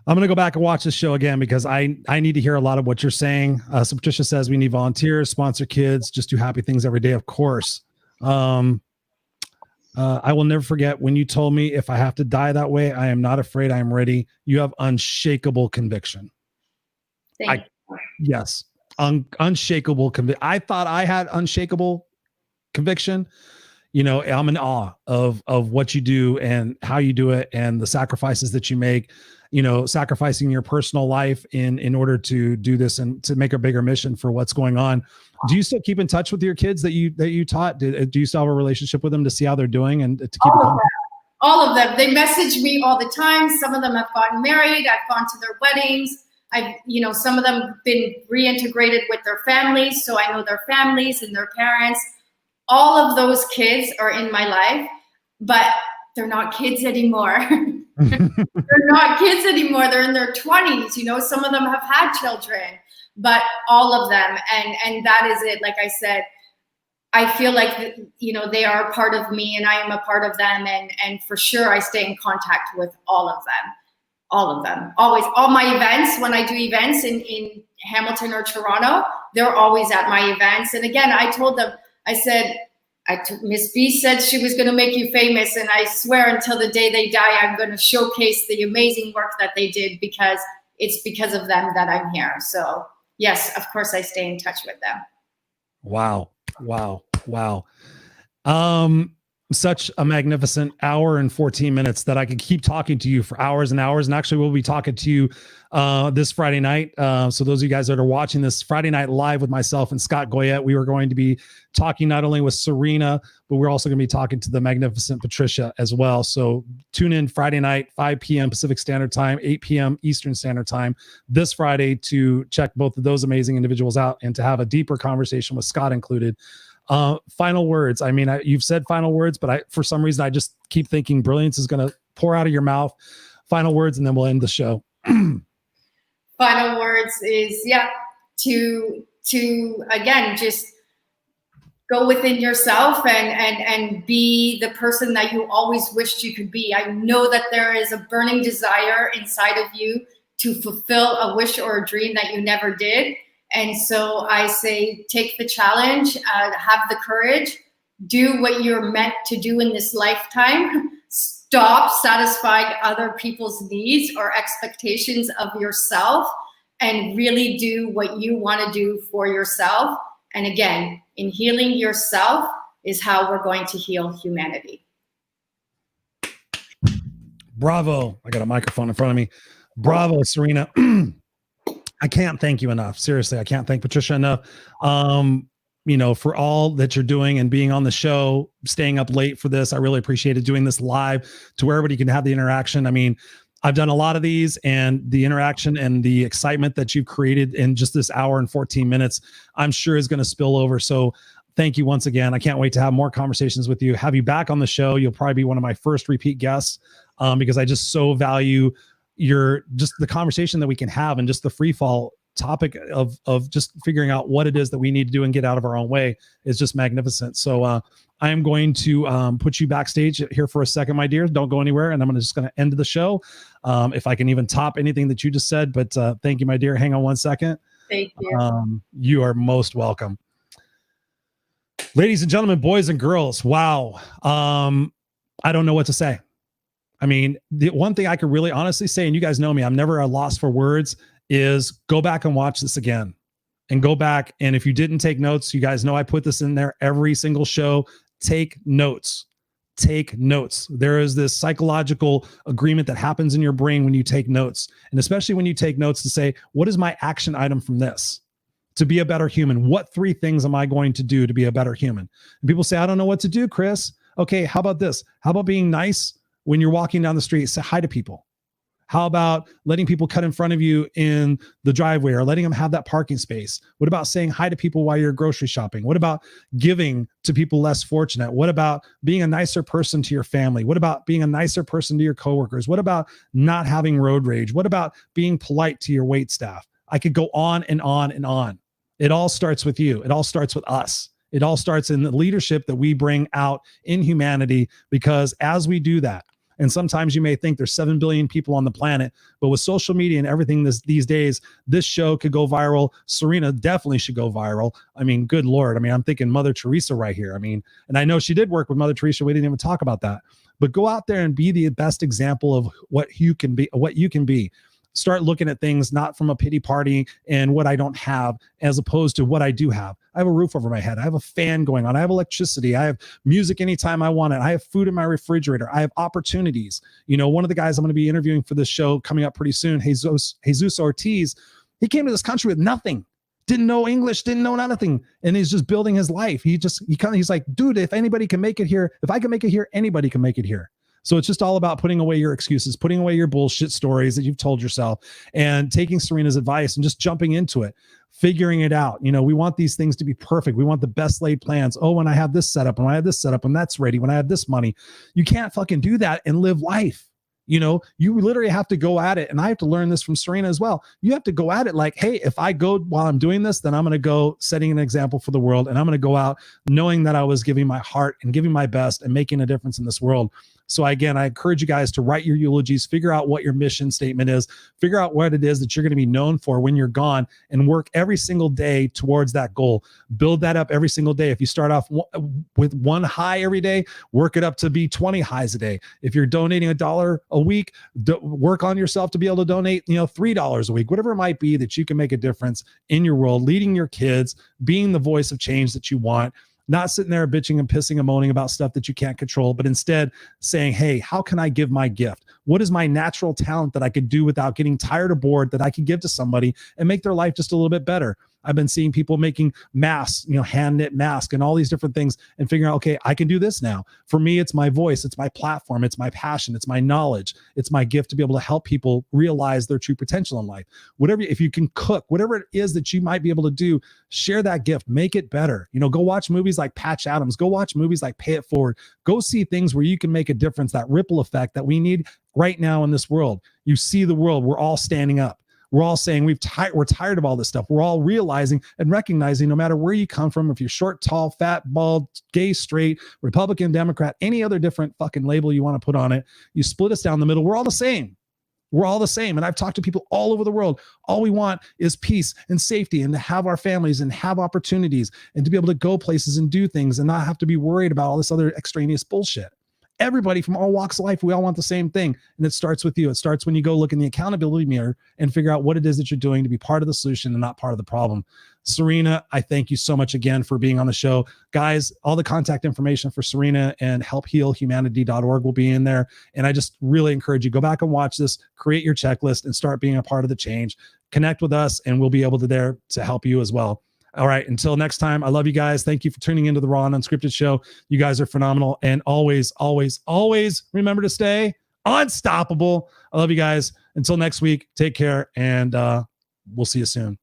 I'm going to go back and watch this show again because I need to hear a lot of what you're saying. So Patricia says we need volunteers, sponsor kids, just do happy things every day. Of course. I will never forget when you told me if I have to die that way, I am not afraid. I am ready. You have unshakable conviction. Thank you. Yes. Unshakable conviction. I thought I had unshakable conviction. I'm in awe of what you do and how you do it and the sacrifices that you make, sacrificing your personal life in order to do this and to make a bigger mission for what's going on. Do you still keep in touch with your kids that you taught? Do you still have a relationship with them to see how they're doing and to keep it? All of them. They message me all the time. Some of them have gotten married. I've gone to their weddings. Some of them have been reintegrated with their families. So I know their families and their parents. All of those kids are in my life, but they're not kids anymore. They're not kids anymore. They're in their 20s. You know, some of them have had children, but all of them. And that is it. Like I said, I feel like, you know, they are a part of me and I am a part of them. And for sure, I stay in contact with all of them, always. All my events, when I do events in Hamilton or Toronto, they're always at my events. And again, I told them, I said, Miss B said she was going to make you famous. And I swear until the day they die, I'm going to showcase the amazing work that they did, because it's because of them that I'm here. So yes, of course I stay in touch with them. Wow. Such a magnificent hour and 14 minutes that I could keep talking to you for hours and hours. And actually we'll be talking to you this Friday night. So those of you guys that are watching this Friday night live with myself and Scott Goyette, we were going to be talking not only with Serena, but we're also going to be talking to the magnificent Patricia as well. So tune in Friday night, 5 p.m. Pacific Standard Time, 8 p.m. Eastern Standard Time this Friday to check both of those amazing individuals out and to have a deeper conversation with Scott included. Final words. I mean, you've said final words, but for some reason, I just keep thinking brilliance is going to pour out of your mouth. Final words, and then we'll end the show. Final words is, to again, just go within yourself and be the person that you always wished you could be. I know that there is a burning desire inside of you to fulfill a wish or a dream that you never did. And so I say, take the challenge, have the courage, do what you're meant to do in this lifetime. Stop satisfying other people's needs or expectations of yourself, and really do what you want to do for yourself. And again, in healing yourself is how we're going to heal humanity. Bravo. I got a microphone in front of me. Bravo, Serena. I can't thank you enough. Seriously, I can't thank Patricia enough. You know, for all that you're doing and being on the show, staying up late for this. I really appreciated doing this live to where everybody can have the interaction. I mean, I've done a lot of these, and the interaction and the excitement that you've created in just this hour and 14 minutes, I'm sure is going to spill over. So thank you once again. I can't wait to have more conversations with you, have you back on the show. You'll probably be one of my first repeat guests, because I just so value just the conversation that we can have, and just the free fall topic of just figuring out what it is that we need to do and get out of our own way is just magnificent. So I am going to put you backstage here for a second, my dear. Don't go anywhere. And I'm just going to end the show. If I can even top anything that you just said, but thank you, my dear. Hang on one second. Thank you. You are most welcome. Ladies and gentlemen, boys and girls. Wow. I don't know what to say. I mean, the one thing I could really honestly say, and you guys know me, I'm never a loss for words, is go back and watch this again, and go back. And if you didn't take notes, you guys know I put this in there every single show. Take notes. Take notes. There is this psychological agreement that happens in your brain when you take notes. And especially when you take notes to say, what is my action item from this to be a better human? What 3 things am I going to do to be a better human? And people say, I don't know what to do, Chris. Okay, how about this? How about being nice when you're walking down the street? Say hi to people. How about letting people cut in front of you in the driveway, or letting them have that parking space? What about saying hi to people while you're grocery shopping? What about giving to people less fortunate? What about being a nicer person to your family? What about being a nicer person to your coworkers? What about not having road rage? What about being polite to your wait staff? I could go on and on and on. It all starts with you. It all starts with us. It all starts in the leadership that we bring out in humanity, because as we do that, and sometimes you may think there's 7 billion people on the planet, but with social media and everything these days, this show could go viral. Serena definitely should go viral. I mean, good Lord. I mean, I'm thinking Mother Teresa right here. I mean, and I know she did work with Mother Teresa. We didn't even talk about that, but go out there and be the best example of what you can be. Start looking at things not from a pity party and what I don't have, as opposed to what I do have. I have a roof over my head. I have a fan going on. I have electricity. I have music anytime I want it. I have food in my refrigerator. I have opportunities. You know, one of the guys I'm going to be interviewing for this show coming up pretty soon, Jesus Ortiz, he came to this country with nothing. Didn't know English, didn't know nothing. And he's just building his life. He's like, dude, if anybody can make it here, if I can make it here, anybody can make it here. So it's just all about putting away your excuses, putting away your bullshit stories that you've told yourself, and taking Serena's advice and just jumping into it, figuring it out. You know, we want these things to be perfect. We want the best laid plans. Oh, when I have this set up, and when I have this set up, and that's ready, when I have this money, you can't fucking do that and live life. You literally have to go at it. And I have to learn this from Serena as well. You have to go at it like, hey, if I go while I'm doing this, then I'm going to go setting an example for the world. And I'm going to go out knowing that I was giving my heart and giving my best and making a difference in this world. So again, I encourage you guys to write your eulogies, figure out what your mission statement is, figure out what it is that you're going to be known for when you're gone, and work every single day towards that goal. Build that up every single day. If you start off with one high every day, work it up to be 20 highs a day. If you're donating $1 a week, work on yourself to be able to donate, $3 a week, whatever it might be that you can make a difference in your world, leading your kids, being the voice of change that you want. Not sitting there bitching and pissing and moaning about stuff that you can't control, but instead saying, hey, how can I give my gift? What is my natural talent that I could do without getting tired or bored that I could give to somebody and make their life just a little bit better? I've been seeing people making masks, hand knit masks and all these different things and figuring out, okay, I can do this now. For me, it's my voice, it's my platform, it's my passion, it's my knowledge, it's my gift to be able to help people realize their true potential in life. Whatever, if you can cook, whatever it is that you might be able to do, share that gift, make it better. Go watch movies like Patch Adams, go watch movies like Pay It Forward, go see things where you can make a difference, that ripple effect that we need right now in this world. You see the world, we're all standing up. We're all saying we're tired of all this stuff. We're all realizing and recognizing no matter where you come from, if you're short, tall, fat, bald, gay, straight, Republican, Democrat, any other different fucking label you want to put on it, you split us down the middle. We're all the same. We're all the same. And I've talked to people all over the world. All we want is peace and safety and to have our families and have opportunities and to be able to go places and do things and not have to be worried about all this other extraneous bullshit. Everybody from all walks of life, we all want the same thing. And it starts with you. It starts when you go look in the accountability mirror and figure out what it is that you're doing to be part of the solution and not part of the problem. Serena, I thank you so much again for being on the show. Guys, all the contact information for Serena and helphealhumanity.org will be in there. And I just really encourage you, go back and watch this, create your checklist and start being a part of the change. Connect with us and we'll be able to there to help you as well. All right. Until next time, I love you guys. Thank you for tuning into the Raw and Unscripted show. You guys are phenomenal. And always, always, always remember to stay unstoppable. I love you guys. Until next week, take care and we'll see you soon.